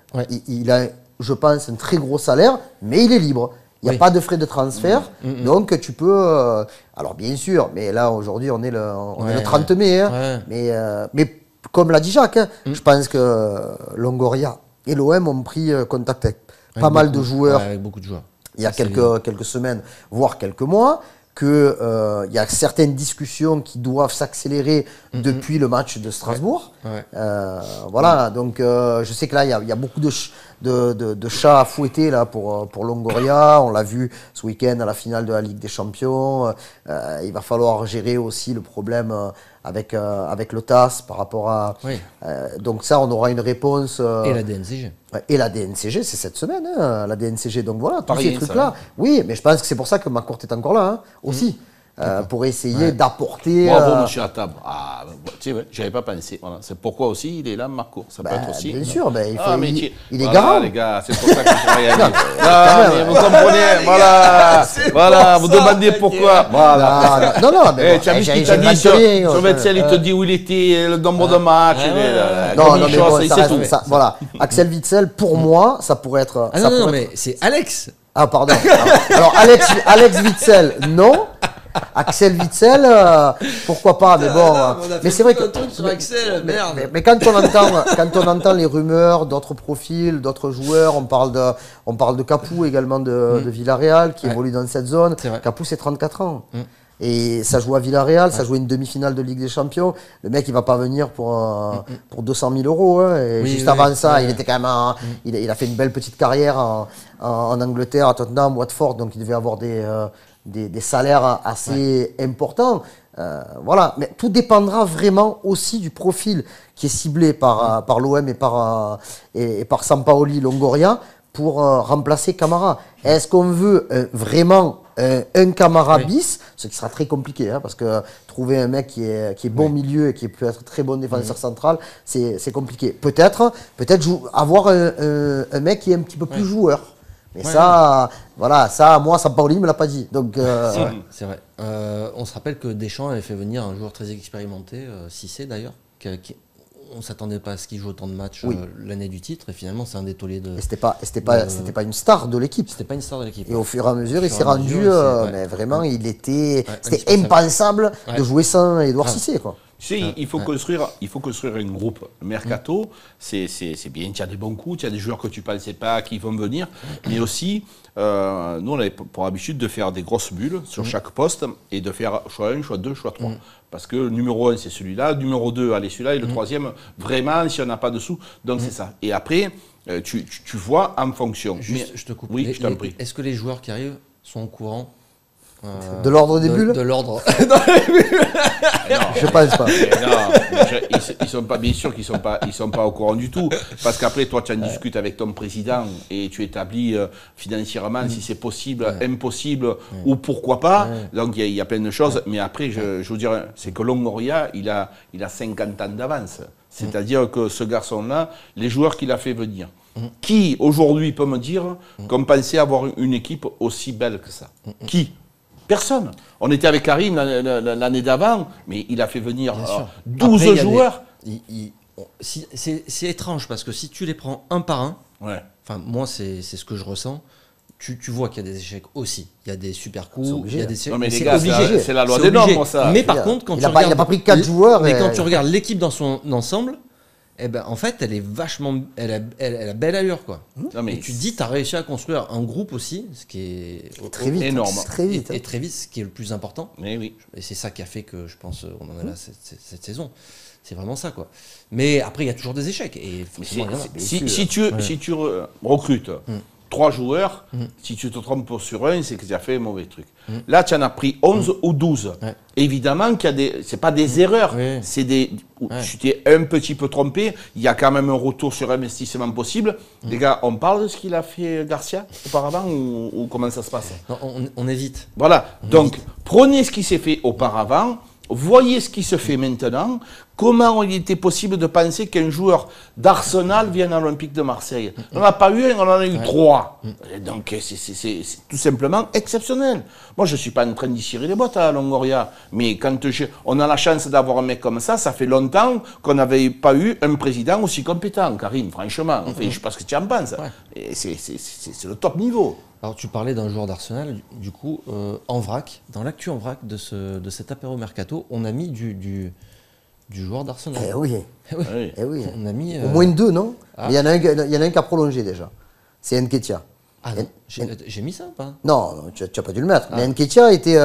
Il a, je pense, un très gros salaire, mais il est libre. Il n'y a pas de frais de transfert, donc tu peux... alors bien sûr, mais là aujourd'hui on est le 30 mai, hein, mais comme l'a dit Jacques, je pense que Longoria et l'OM ont pris contact avec pas mal de joueurs, avec beaucoup de joueurs. Il y a quelques semaines, voire quelques mois, qu'il y a certaines discussions qui doivent s'accélérer depuis le match de Strasbourg. Voilà, donc je sais que là, il y a beaucoup de chats à fouetter là, pour Longoria. On l'a vu ce week-end à la finale de la Ligue des Champions. Il va falloir gérer aussi le problème avec le TAS par rapport à... donc ça, on aura une réponse... et la DNCG. Et la DNCG, c'est cette semaine, hein, la DNCG. Donc voilà, tous ces trucs-là. Oui, mais je pense que c'est pour ça que McCourt est encore là, hein, aussi. Pour essayer d'apporter... Bravo, monsieur Attab. Ah, tu sais, j'avais pas pensé. Voilà. C'est pourquoi aussi il est là, McCourt. Ça peut être aussi. Bien sûr, il est voilà, garant. Les gars, c'est pour ça que j'ai rien dit. Vous comprenez, voilà, vous demandez pourquoi. Voilà. Non, mais tu as vu ce qu'il t'a dit sur Witsel, il te dit où il était, le nombre de matchs. Non, mais bon, ça reste, voilà. Axel Witsel, pour moi, ça pourrait être... non, mais c'est Alex. Ah, pardon. Alors, Alex Witsel, non. Axel Witsel, pourquoi pas, mais bon. Mais c'est vrai que. Sur Axel, merde. Mais quand on entend les rumeurs d'autres profils, d'autres joueurs, on parle de Capou également de Villarreal qui évolue dans cette zone. Capou, c'est 34 ans. Et ça joue à Villarreal, ça joue une demi-finale de Ligue des Champions. Le mec, il va pas venir pour 200 000 euros. Hein. Et juste avant ça, il était quand même, il a fait une belle petite carrière en Angleterre, à Tottenham, Watford, donc il devait avoir des salaires assez importants. Voilà, mais tout dépendra vraiment aussi du profil qui est ciblé par l'OM et par Sampaoli, Longoria pour remplacer Camara. Est-ce qu'on veut vraiment un Camara bis, ce qui sera très compliqué, parce que trouver un mec qui est bon milieu et qui peut être très bon défenseur central, c'est compliqué. Peut-être avoir un mec qui est un petit peu plus joueur. Mais voilà, moi, Sampaoli ne me l'a pas dit. Donc, c'est vrai. On se rappelle que Deschamps avait fait venir un joueur très expérimenté, Cissé d'ailleurs, on ne s'attendait pas à ce qu'il joue autant de matchs l'année du titre, et finalement c'est un des tauliers de... Et c'était pas une star de l'équipe. C'était pas une star de l'équipe. Et au fur et à mesure, il s'est rendu, mais vraiment, c'était impensable de jouer sans Edouard Cissé, quoi. Tu sais, il faut construire un groupe. Mercato, c'est bien, tu as des bons coups, tu as des joueurs que tu ne pensais pas qui vont venir, mais aussi, nous on avait pour habitude de faire des grosses bulles sur chaque poste et de faire choix 1, choix 2, choix 3. Parce que le numéro 1 c'est celui-là, le numéro 2 allez celui-là, et le troisième, vraiment, si on n'a pas de sous, donc c'est ça. Et après, tu vois en fonction. Juste, je te coupe. Oui, je t'en prie. Est-ce que les joueurs qui arrivent sont au courant de l'ordre des bulles? De l'ordre. Je pense pas. Ils sont pas, bien sûr qu'ils sont pas au courant du tout. Parce qu'après, toi, tu en discutes avec ton président et tu établis financièrement si c'est possible, impossible ou pourquoi pas. Donc, il y a plein de choses. Mais après, je vous dirais, c'est que Longoria, il a 50 ans d'avance. C'est-à-dire que ce garçon-là, les joueurs qu'il a fait venir, qui aujourd'hui peut me dire qu'on pensait avoir une équipe aussi belle que ça? Qui? Personne. On était avec Karim l'année d'avant, mais il a fait venir 12 Après, joueurs. C'est étrange parce que si tu les prends un par un, enfin moi c'est ce que je ressens, tu vois qu'il y a des échecs aussi. Il y a des super coups, il y a des non mais les gars, c'est la loi des nombres, ça. Mais par contre, quand il n'a pas pris 4 joueurs. Mais quand tu regardes l'équipe dans son ensemble, eh ben, en fait, elle est vachement, elle a belle allure, quoi. Non, mais et tu te dis, tu as réussi à construire un groupe aussi, ce qui est très vite, énorme. Très vite, et très vite, ce qui est le plus important. Mais oui. Et c'est ça qui a fait que, je pense, on en est là cette saison. C'est vraiment ça, quoi. Mais après, il y a toujours des échecs. Et si tu recrutes 3 joueurs, si tu te trompes sur un, c'est que tu as fait un mauvais truc. Là, tu en as pris 11 ou 12. Évidemment qu'il y a des... Ce n'est pas des erreurs, c'est des... Tu t'es un petit peu trompé, il y a quand même un retour sur investissement possible. Les gars, on parle de ce qu'il a fait Garcia auparavant ou comment ça se passe? Non, on évite. Voilà, donc prenez ce qui s'est fait auparavant, voyez ce qui se fait maintenant. Comment il était possible de penser qu'un joueur d'Arsenal vienne à l'Olympique de Marseille? On n'en a pas eu un, on en a eu 3. Donc c'est tout simplement exceptionnel. Moi, je ne suis pas en train d'y cirer les bottes à Longoria, mais quand on a la chance d'avoir un mec comme ça fait longtemps qu'on n'avait pas eu un président aussi compétent, Karim, franchement. Enfin, je ne sais pas ce que tu en penses. Et c'est le top niveau. Alors, tu parlais d'un joueur d'Arsenal, du coup, en vrac, dans l'actu en vrac de cet apéro mercato, on a mis du joueur d'Arsenal. Eh oui. On a mis, au moins 2, non? Mais il y en a un qui a prolongé déjà. C'est Nketiah. Ah non, j'ai mis ça ou pas? Non, tu n'as pas dû le mettre. Mais Nketiah a été,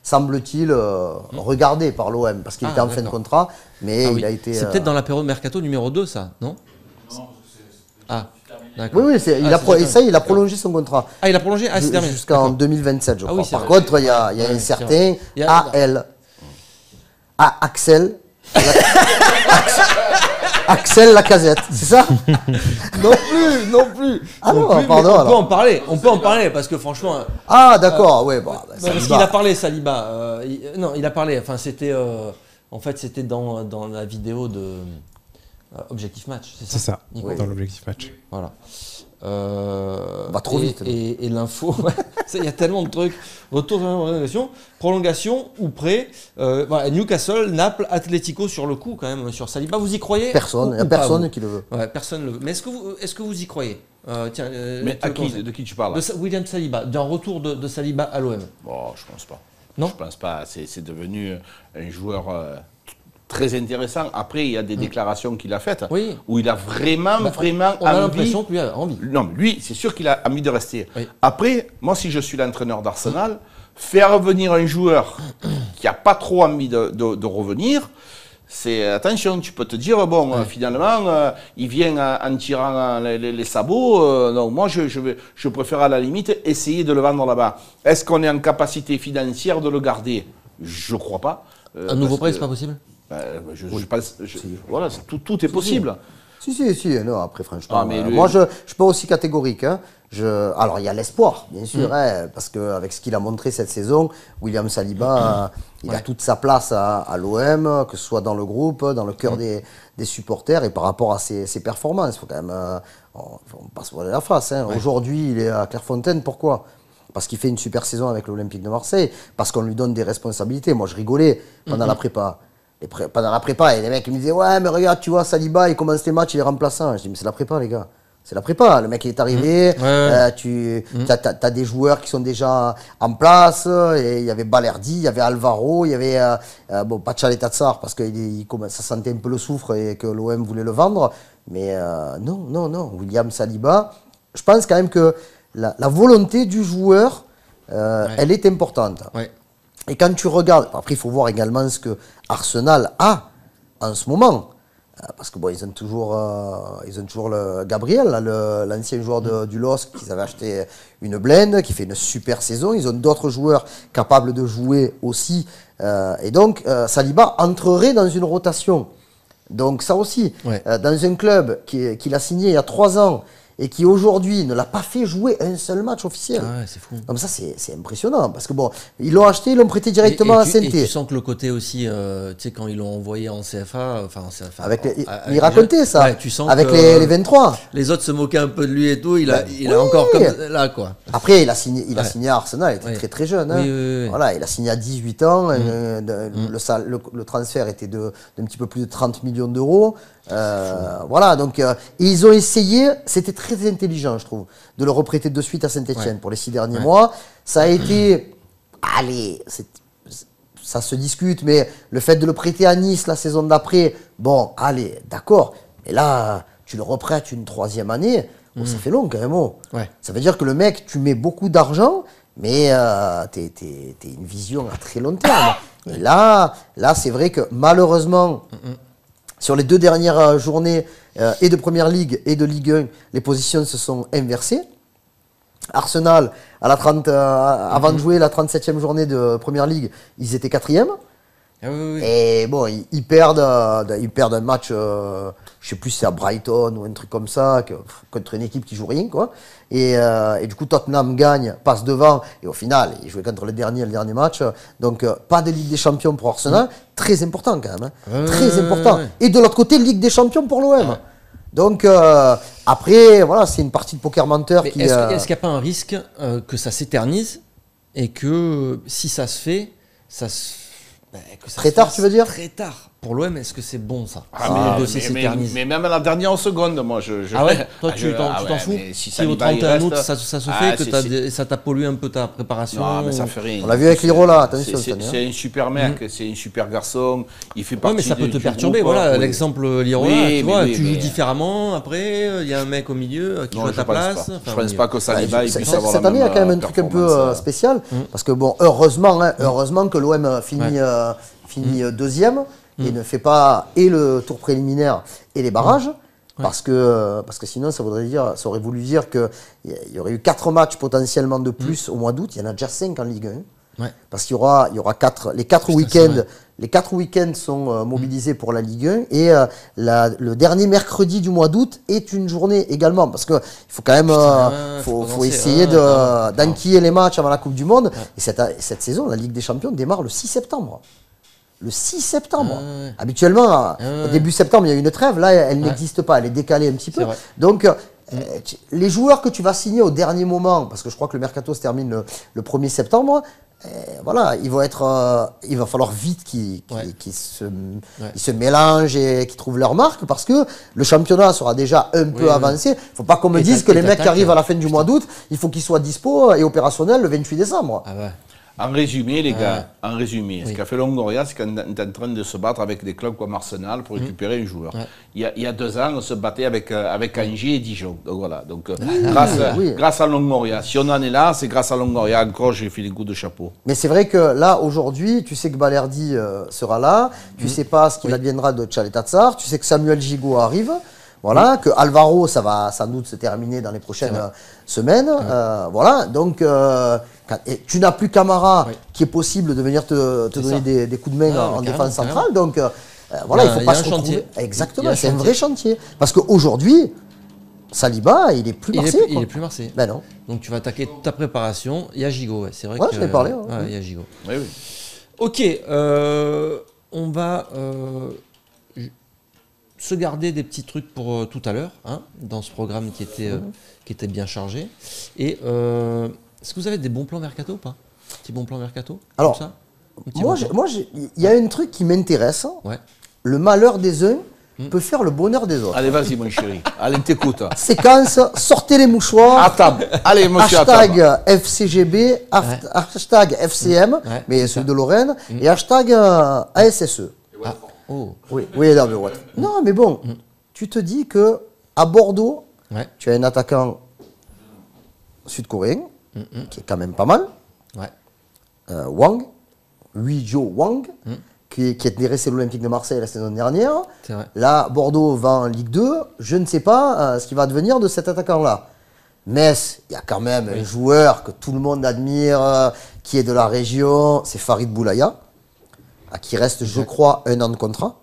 semble-t-il, regardé par l'OM parce qu'il était en fin de contrat. Mais il a été. C'est peut-être dans l'apéro mercato numéro 2, ça, non? Ah. Oui, il a prolongé son contrat. Ah, il a prolongé? Ah, c'est terminé. Jusqu'en 2027, je crois. Oui, par contre, il y a un certain AL. Axel. Axel Lacazette, c'est ça? Non plus. Ah non, pardon. On peut en parler parce que franchement. Ah d'accord, ouais. Parce qu'il a parlé, Saliba. Il a parlé. Enfin, c'était. En fait, c'était dans la vidéo de Objectif Match. C'est ça. Dans l'Objectif Match. Voilà. Va trop vite. Et l'info, il y a tellement de trucs. Retour de prolongation ou prêt. Voilà, Newcastle, Naples, Atlético sur le coup quand même sur Saliba. Vous y croyez? Personne. Il n'y a personne qui le veut. Ouais, personne le veut. Mais est-ce que vous y croyez? Tiens, mais de qui tu parles? William Saliba, d'un retour de Saliba à l'OM. Bon, je pense pas. Non, je pense pas. C'est devenu un joueur très intéressant. Après, il y a des déclarations qu'il a faites où il a vraiment on a l'impression que lui a envie. Non, lui, c'est sûr qu'il a envie de rester. Après, moi, si je suis l'entraîneur d'Arsenal, faire venir un joueur qui n'a pas trop envie de revenir, c'est attention, tu peux te dire, finalement, il vient en tirant les sabots, donc moi, je préfère à la limite essayer de le vendre là-bas. Est-ce qu'on est en capacité financière de le garder? Je ne crois pas. Un nouveau prêt, c'est pas possible? Je pense, voilà, tout est possible. Si, non, après franchement, moi je suis pas aussi catégorique. Hein. Alors il y a l'espoir, bien sûr, parce qu'avec ce qu'il a montré cette saison, William Saliba, il a toute sa place à l'OM, que ce soit dans le groupe, dans le cœur des supporters, et par rapport à ses performances. Il faut quand même, on passe voir la face. Hein. Aujourd'hui, il est à Clairefontaine, pourquoi? Parce qu'il fait une super saison avec l'Olympique de Marseille, parce qu'on lui donne des responsabilités. Moi je rigolais pendant la prépa. Pendant la prépa, et les mecs ils me disaient ouais mais regarde tu vois Saliba il commence les matchs il est remplaçant. Je dis mais c'est la prépa les gars, c'est la prépa, le mec il est arrivé, t'as des joueurs qui sont déjà en place, et il y avait Balerdi, il y avait Alvaro, il y avait bon pas Tchaleta Tsar parce que ça sentait un peu le soufre et que l'OM voulait le vendre, mais non, William Saliba, je pense quand même que la volonté du joueur elle est importante. Et quand tu regardes, après il faut voir également ce que Arsenal a en ce moment, parce que bon ils ont toujours le Gabriel, l'ancien joueur du LOSC qu'ils avaient acheté une blende, qui fait une super saison. Ils ont d'autres joueurs capables de jouer aussi, et donc Saliba entrerait dans une rotation. Donc ça aussi, dans un club qu'il a signé il y a 3 ans. Et qui aujourd'hui ne l'a pas fait jouer un seul match officiel. Ah ouais, c'est fou. Donc ça c'est impressionnant, parce que bon, ils l'ont acheté, ils l'ont prêté directement à Saint-Étienne. Et tu sens que le côté aussi, tu sais, quand ils l'ont envoyé en CFA, il racontait ça, ouais, tu sens avec que les 23. Les autres se moquaient un peu de lui et tout, il a encore comme là, quoi. Après, il a signé à Arsenal, il était très jeune. Hein. Oui. Voilà, il a signé à 18 ans, le transfert était d'un petit peu plus de 30 millions d'euros. Voilà, donc ils ont essayé, c'était très intelligent je trouve, de le reprêter de suite à Saint-Étienne pour les 6 derniers mois. Ça a été, ça se discute, mais le fait de le prêter à Nice la saison d'après, bon, allez, d'accord, mais là, tu le reprêtes une 3e année, ça fait long quand même. Ça veut dire que le mec, tu mets beaucoup d'argent, mais t'es une vision à très long terme. Et là c'est vrai que malheureusement, sur les 2 dernières journées et de Première Ligue et de Ligue 1, les positions se sont inversées. Arsenal, avant de jouer la 37e journée de Première Ligue, ils étaient 4e. Et bon, ils perdent un match, je sais plus si c'est à Brighton ou un truc comme ça, contre une équipe qui joue rien, quoi. Et du coup, Tottenham gagne, passe devant, et au final, ils jouaient contre le dernier match. Donc, pas de Ligue des Champions pour Arsenal, très important quand même, hein. Très important. Et de l'autre côté, Ligue des Champions pour l'OM. Donc, après, voilà, c'est une partie de poker menteur qui... Est-ce qu'il n'y a pas un risque que ça s'éternise et que si ça se fait, très tard, tu veux dire? Très tard. Pour l'OM, est-ce que c'est bon ça? Mais même à la dernière seconde, moi Ah ouais? Toi, tu t'en fous? Si au 31 août, ça se fait, que ça t'a pollué un peu ta préparation? Non, mais ça fait rien. On l'a vu avec Lirola, attention. C'est un super mec, c'est un super garçon. Il fait partie mais ça peut te perturber. Voilà, l'exemple Lirola, tu vois, tu joues différemment. Après, il y a un mec au milieu qui joue à ta place. Je pense pas que Saliba puisse avoir la même. Cette année, il y a quand même un truc un peu spécial. Parce que bon, heureusement que l'OM finit 2e. Et ne fait pas le tour préliminaire et les barrages, parce que sinon ça aurait voulu dire qu'il y aurait eu 4 matchs potentiellement de plus au mois d'août. Il y en a déjà 5 en Ligue 1. Parce qu'il y aura les 4 week-ends. Les 4 week-ends sont mobilisés pour la Ligue 1, et le dernier mercredi du mois d'août est une journée également, parce qu'il faut quand même faut essayer d'enquiller les matchs avant la Coupe du Monde. Et cette saison, la Ligue des Champions démarre le 6 septembre. Le 6 septembre. Habituellement, au début septembre, il y a une trêve. Là, elle n'existe pas. Elle est décalée un petit peu. Donc, les joueurs que tu vas signer au dernier moment, parce que je crois que le mercato se termine le 1er septembre, voilà, il va falloir vite qu'ils se mélangent et qu'ils trouvent leur marque, parce que le championnat sera déjà un peu avancé. Il ne faut pas qu'on me dise que les mecs qui arrivent à la fin du mois d'août, il faut qu'ils soient dispo et opérationnels le 28 décembre. En résumé, les gars, ce qu'a fait Longoria, c'est qu'on est en train de se battre avec des clubs comme Arsenal pour récupérer un joueur. Il y a 2 ans, on se battait avec Angers et Dijon. Donc voilà. Donc, grâce à Longoria. Si on en est là, c'est grâce à Longoria. Encore, j'ai fait des coups de chapeau. Mais c'est vrai que là, aujourd'hui, tu sais que Balerdi sera là. Tu sais pas ce qu'il adviendra de Tchaleta Tsar. Tu sais que Samuel Gigot arrive. Voilà, que Alvaro, ça va sans doute se terminer dans les prochaines semaines. Voilà, donc Tu n'as plus Camara qui est possible de venir te donner des coups de main en défense centrale. Donc voilà, il ne faut pas se retrouver. Exactement, c'est un vrai chantier. Parce qu'aujourd'hui, Saliba, il est plus Marseillais. Il est plus Marseillais. Ben non. Donc tu vas attaquer ta préparation. Il y a Gigot, c'est vrai. Ouais, je l'ai parlé. Il y a Gigot. Oui. Ok, on va se garder des petits trucs pour tout à l'heure, dans ce programme qui était bien chargé. Et est-ce que vous avez des bons plans mercato ou pas? Petit bon plan mercato? Alors, ça moi, il y a un truc qui m'intéresse. Ouais. Le malheur des uns peut faire le bonheur des autres. Allez, vas-y, mon chéri. Allez, t'écoute. Séquence, sortez les mouchoirs. À table. Allez, monsieur, hashtag FCGB, hashtag FCM, mais celui de Lorraine, et hashtag ASSE. Ah, oh. Oui, non, mais what? Non, mais bon, tu te dis que à Bordeaux, tu as un attaquant sud-coréen, qui est quand même pas mal, Wang, Huijo Wang, qui est intéressé à l'Olympique de Marseille la saison dernière. Là, Bordeaux va en Ligue 2. Je ne sais pas ce qui va devenir de cet attaquant-là. Metz, il y a quand même un joueur que tout le monde admire, qui est de la région, c'est Farid Boulaya, qui reste, je crois, 1 an de contrat.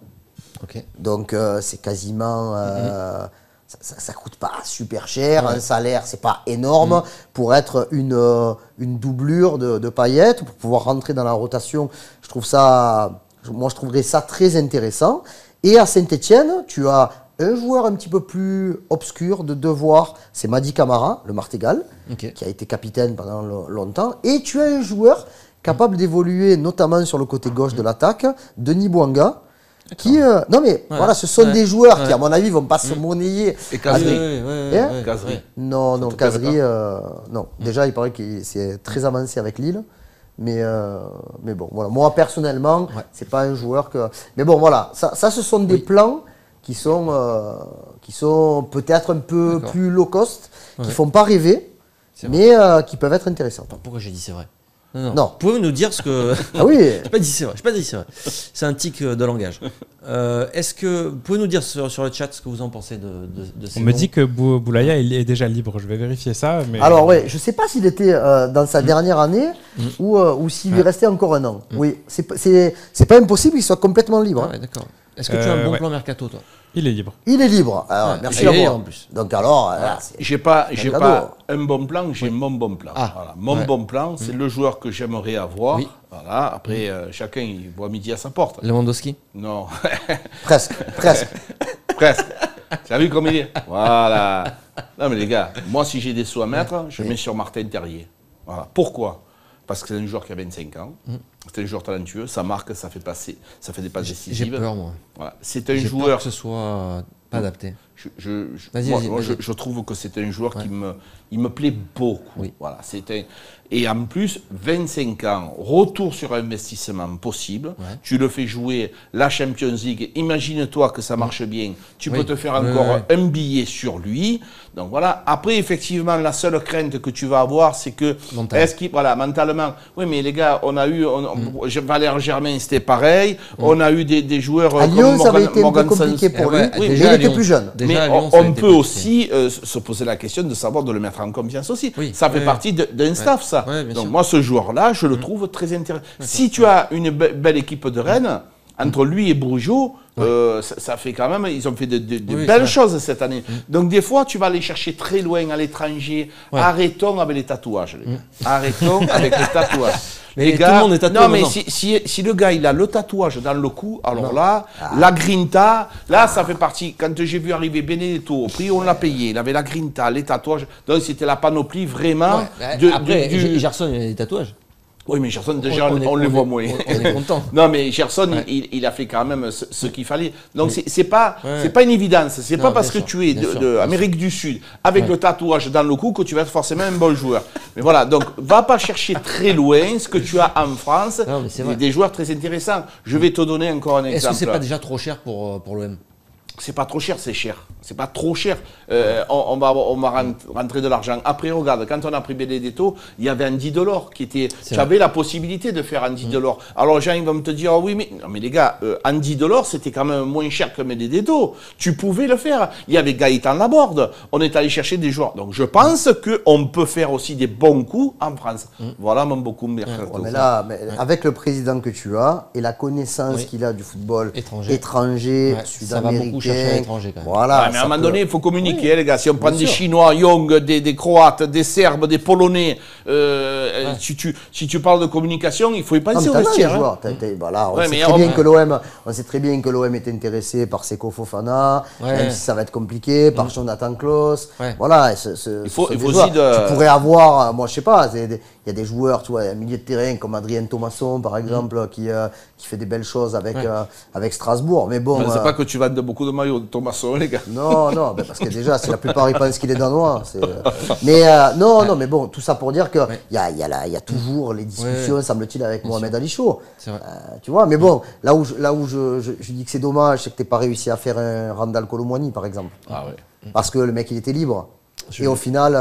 Donc, c'est quasiment... ça ne coûte pas super cher, un salaire, c'est pas énorme. Pour être une doublure de Payet, pour pouvoir rentrer dans la rotation, je trouverais ça très intéressant. Et à Saint-Etienne, tu as un joueur un petit peu plus obscur de devoir, c'est Madi Camara, le Martégal, qui a été capitaine pendant longtemps. Et tu as un joueur capable d'évoluer, notamment sur le côté gauche de l'attaque, Denis Bouanga. Non mais voilà, ce sont des joueurs qui à mon avis vont pas se monnayer. Et Kazri. Non, Kazri, non. Déjà il paraît que c'est très avancé avec Lille, mais bon voilà. Moi personnellement, c'est pas un joueur que. Mais bon voilà, ça ce sont des plans qui sont peut-être un peu plus low cost, qui font pas rêver, mais qui peuvent être intéressants. Pourquoi j'ai dit c'est vrai? Non. Pouvez-vous nous dire ce que... Ah oui. J'ai pas dit c'est vrai. C'est un tic de langage. Est-ce que vous pouvez nous dire sur le chat ce que vous en pensez de ces On me dit que Boulaya il est déjà libre. Je vais vérifier ça. Mais... Alors je sais pas s'il était dans sa dernière année ou s'il lui restait encore un an. Oui, c'est pas impossible qu'il soit complètement libre. D'accord. Est-ce que tu as un bon plan mercato, toi? Il est libre. Il est libre. Alors, merci à vous. En plus. Donc alors, j'ai pas un bon plan, j'ai mon bon plan. Voilà. Mon bon plan, c'est le joueur que j'aimerais avoir. Voilà. Après, chacun il voit midi à sa porte. Lewandowski? Non. Presque. Tu as vu comme il est? Voilà. Non mais les gars, moi si j'ai des sous à mettre, je mets sur Martin Terrier. Voilà. Pourquoi? Parce que c'est un joueur qui a 25 ans. C'est un joueur talentueux, ça marque, ça fait des passes décisives. J'ai peur, moi. Voilà. C'est un joueur. J'ai peur que ce soit pas adapté. Je trouve que c'est un joueur qui me plaît beaucoup. Voilà, et en plus, 25 ans, retour sur investissement possible. Tu le fais jouer la Champions League. Imagine-toi que ça marche bien. Tu peux te faire encore un billet sur lui. Donc voilà. Après, effectivement, la seule crainte que tu vas avoir, c'est que mentalement. Oui, mais les gars, on a eu Valère Germain, c'était pareil. On a eu des joueurs à Lyon, ça avait été un peu compliqué pour lui. Mais il était plus jeune. Mais on peut aussi se poser la question de savoir de le mettre en confiance aussi. Ça fait partie d'un staff, ça. Donc moi, ce joueur-là, je le trouve très intéressant. Si tu as une belle équipe de Rennes, entre lui et Brugeot, ça fait quand même, ils ont fait de belles choses cette année. Donc des fois, tu vas aller chercher très loin à l'étranger. Arrêtons avec les tatouages, les gars. Arrêtons avec les tatouages. Mais tout le monde est tatoué. Non, mais si le gars, il a le tatouage dans le cou, alors là, la grinta, là, ça fait partie. Quand j'ai vu arriver Benedetto au prix, on l'a payé. Il avait la grinta, les tatouages. Donc, c'était la panoplie vraiment. Après, Gerson, il a des tatouages. Oui, mais Gerson, déjà, on le voit moins. On est content. Non, mais Gerson, il a fait quand même ce qu'il fallait. Donc, c'est pas une évidence. C'est pas parce que tu es d'Amérique du Sud, avec le tatouage dans le cou, que tu vas être forcément un bon joueur. Mais voilà, donc, va pas chercher très loin ce que tu as en France. Des joueurs très intéressants. Je vais te donner encore un exemple. Est-ce que c'est pas déjà trop cher pour l'OM? c'est pas trop cher, c'est cher. C'est pas trop cher. On va rentrer de l'argent. Après, regarde, quand on a pris Benedetto, il y avait Andy Delors qui était. Tu avais la possibilité de faire Andy Delors. Alors, les gens ils vont te dire, oh, oui, mais non, mais les gars, Andy Delors, c'était quand même moins cher que Benedetto. Tu pouvais le faire. Il y avait Gaëtan Laborde. On est allé chercher des joueurs. Donc, je pense qu'on peut faire aussi des bons coups en France. Voilà mon beaucoup mercato. Mais là, avec le président que tu as et la connaissance qu'il a du football étranger, sud-américain. Voilà, mais à un moment donné, il faut communiquer, les gars. Si on prend des Chinois, Young, des Croates, des Serbes, des Polonais, si tu parles de communication, il faut y penser au vestiaire. Voilà, on sait très bien que l'OM est intéressé par Seko Fofana, même si ça va être compliqué, par Jonathan Klaus. Voilà, il faut aussi tu pourrais avoir, moi je sais pas, il y a des joueurs, tu vois, un milieu de terrain comme Adrien Thomasson par exemple, qui fait des belles choses avec Strasbourg. Mais bon. C'est pas que tu vendes beaucoup de maillots de Thomasson, les gars. Non, parce que déjà, la plupart ils pensent qu'il est danois. Mais mais bon, tout ça pour dire que il y a toujours les discussions, semble-t-il, avec Mohamed Ali Chaud. Tu vois, mais bon, là où je dis que c'est dommage, c'est que tu n'aies pas réussi à faire un Randal Colomwani, par exemple. Parce que le mec, il était libre. Et au final.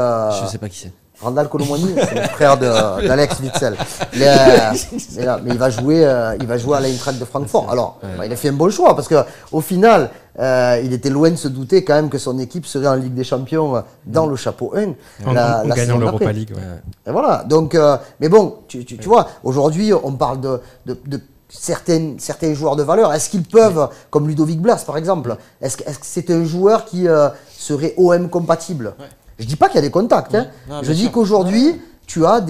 Je sais pas qui c'est. Randal Colomwani, c'est le frère d'Alex Witzel. Mais il va jouer à l'Eintracht de Francfort. Alors, il a fait un bon choix parce que au final, il était loin de se douter quand même que son équipe serait en Ligue des Champions dans le chapeau 1. En gagnant l'Europa League. Et voilà. Donc, mais bon, tu vois, aujourd'hui, on parle de certains joueurs de valeur. Est-ce qu'ils peuvent, comme Ludovic Blas par exemple, est-ce que c'est un joueur qui serait OM compatible? Je dis pas qu'il y a des contacts. Je dis qu'aujourd'hui, tu as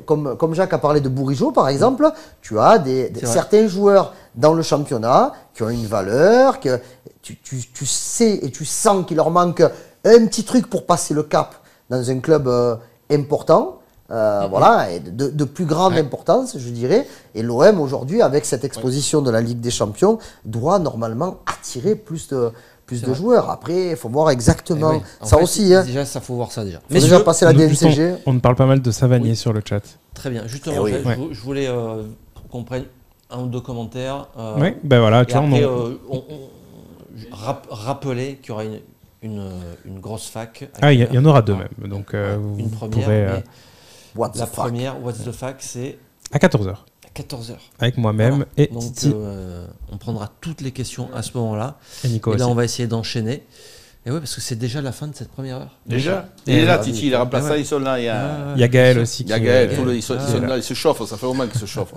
comme Jacques a parlé de Bourigeaud par exemple, tu as certains joueurs dans le championnat qui ont une valeur, que tu sais et tu sens qu'il leur manque un petit truc pour passer le cap dans un club important. Voilà, et de plus grande importance, je dirais. Et l'OM aujourd'hui, avec cette exposition de la Ligue des Champions, doit normalement attirer plus de joueurs. Après, il faut voir exactement ça aussi. Déjà, ça faut voir ça déjà. Mais déjà passer la DNCG. On parle pas mal de Savanier sur le chat. Très bien. Justement, je voulais qu'on prenne un ou deux commentaires. Oui, ben voilà. Tu vois, on rappeler qu'il y aura une grosse fac. Il y en aura deux même. Donc, une première. La première, What's the Fac, c'est à 14h. À 14h. Avec moi-même et donc, Titi. On prendra toutes les questions à ce moment-là. Et Nico là, aussi. on va essayer d'enchaîner. Et oui, parce que c'est déjà la fin de cette première heure. Déjà. Il est là, Titi, il est remplacé, ils sont là. Il y a Gaël aussi. Il y a Gaël, ils sont là, ils se chauffent, ça fait au moins qu'ils se chauffent.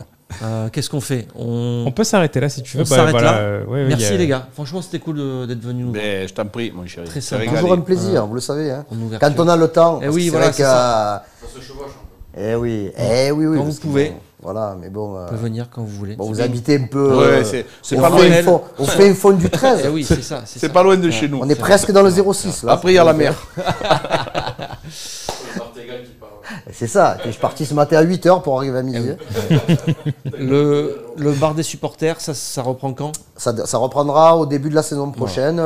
Qu'est-ce qu'on fait? On peut s'arrêter là si tu veux. On s'arrête là. Merci les gars. Franchement, c'était cool d'être venu nous voir. Mais je t'en prie, mon chéri. Très sympa. Toujours un plaisir, vous le savez. Quand on a le temps. Et oui, voilà, ça se chevauche. Oui. Quand vous pouvez. Voilà, mais bon. Vous pouvez venir quand vous voulez. Bon, vous habitez un peu. Ouais, c'est pas loin. On fait un fond du 13. Oui, c'est ça. C'est pas loin de chez nous. On est presque dans le 06. Là. Après, il y a la mer. C'est ça. Je suis parti ce matin à 8h pour arriver à midi. Le bar des supporters, ça reprend quand? Ça reprendra au début de la saison prochaine.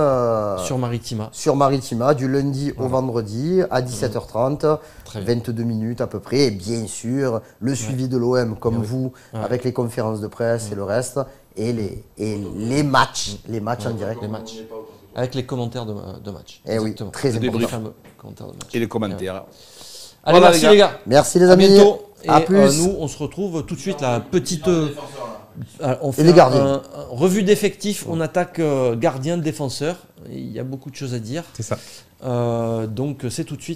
Sur Maritima. Sur Maritima, du lundi au vendredi à 17h30, 22 minutes à peu près. Et bien sûr, le suivi de l'OM comme vous, avec les conférences de presse et le reste. Et les matchs. Les matchs en direct. Les matchs. Avec les commentaires de match. Et oui, très important. Et les commentaires. Allez, voilà, merci les gars. Merci les amis. À bientôt. À plus. Nous, on se retrouve tout de suite. La petite. On fait les gardiens. Revue d'effectifs. On attaque gardien, défenseur. Il y a beaucoup de choses à dire. C'est ça. Donc, c'est tout de suite.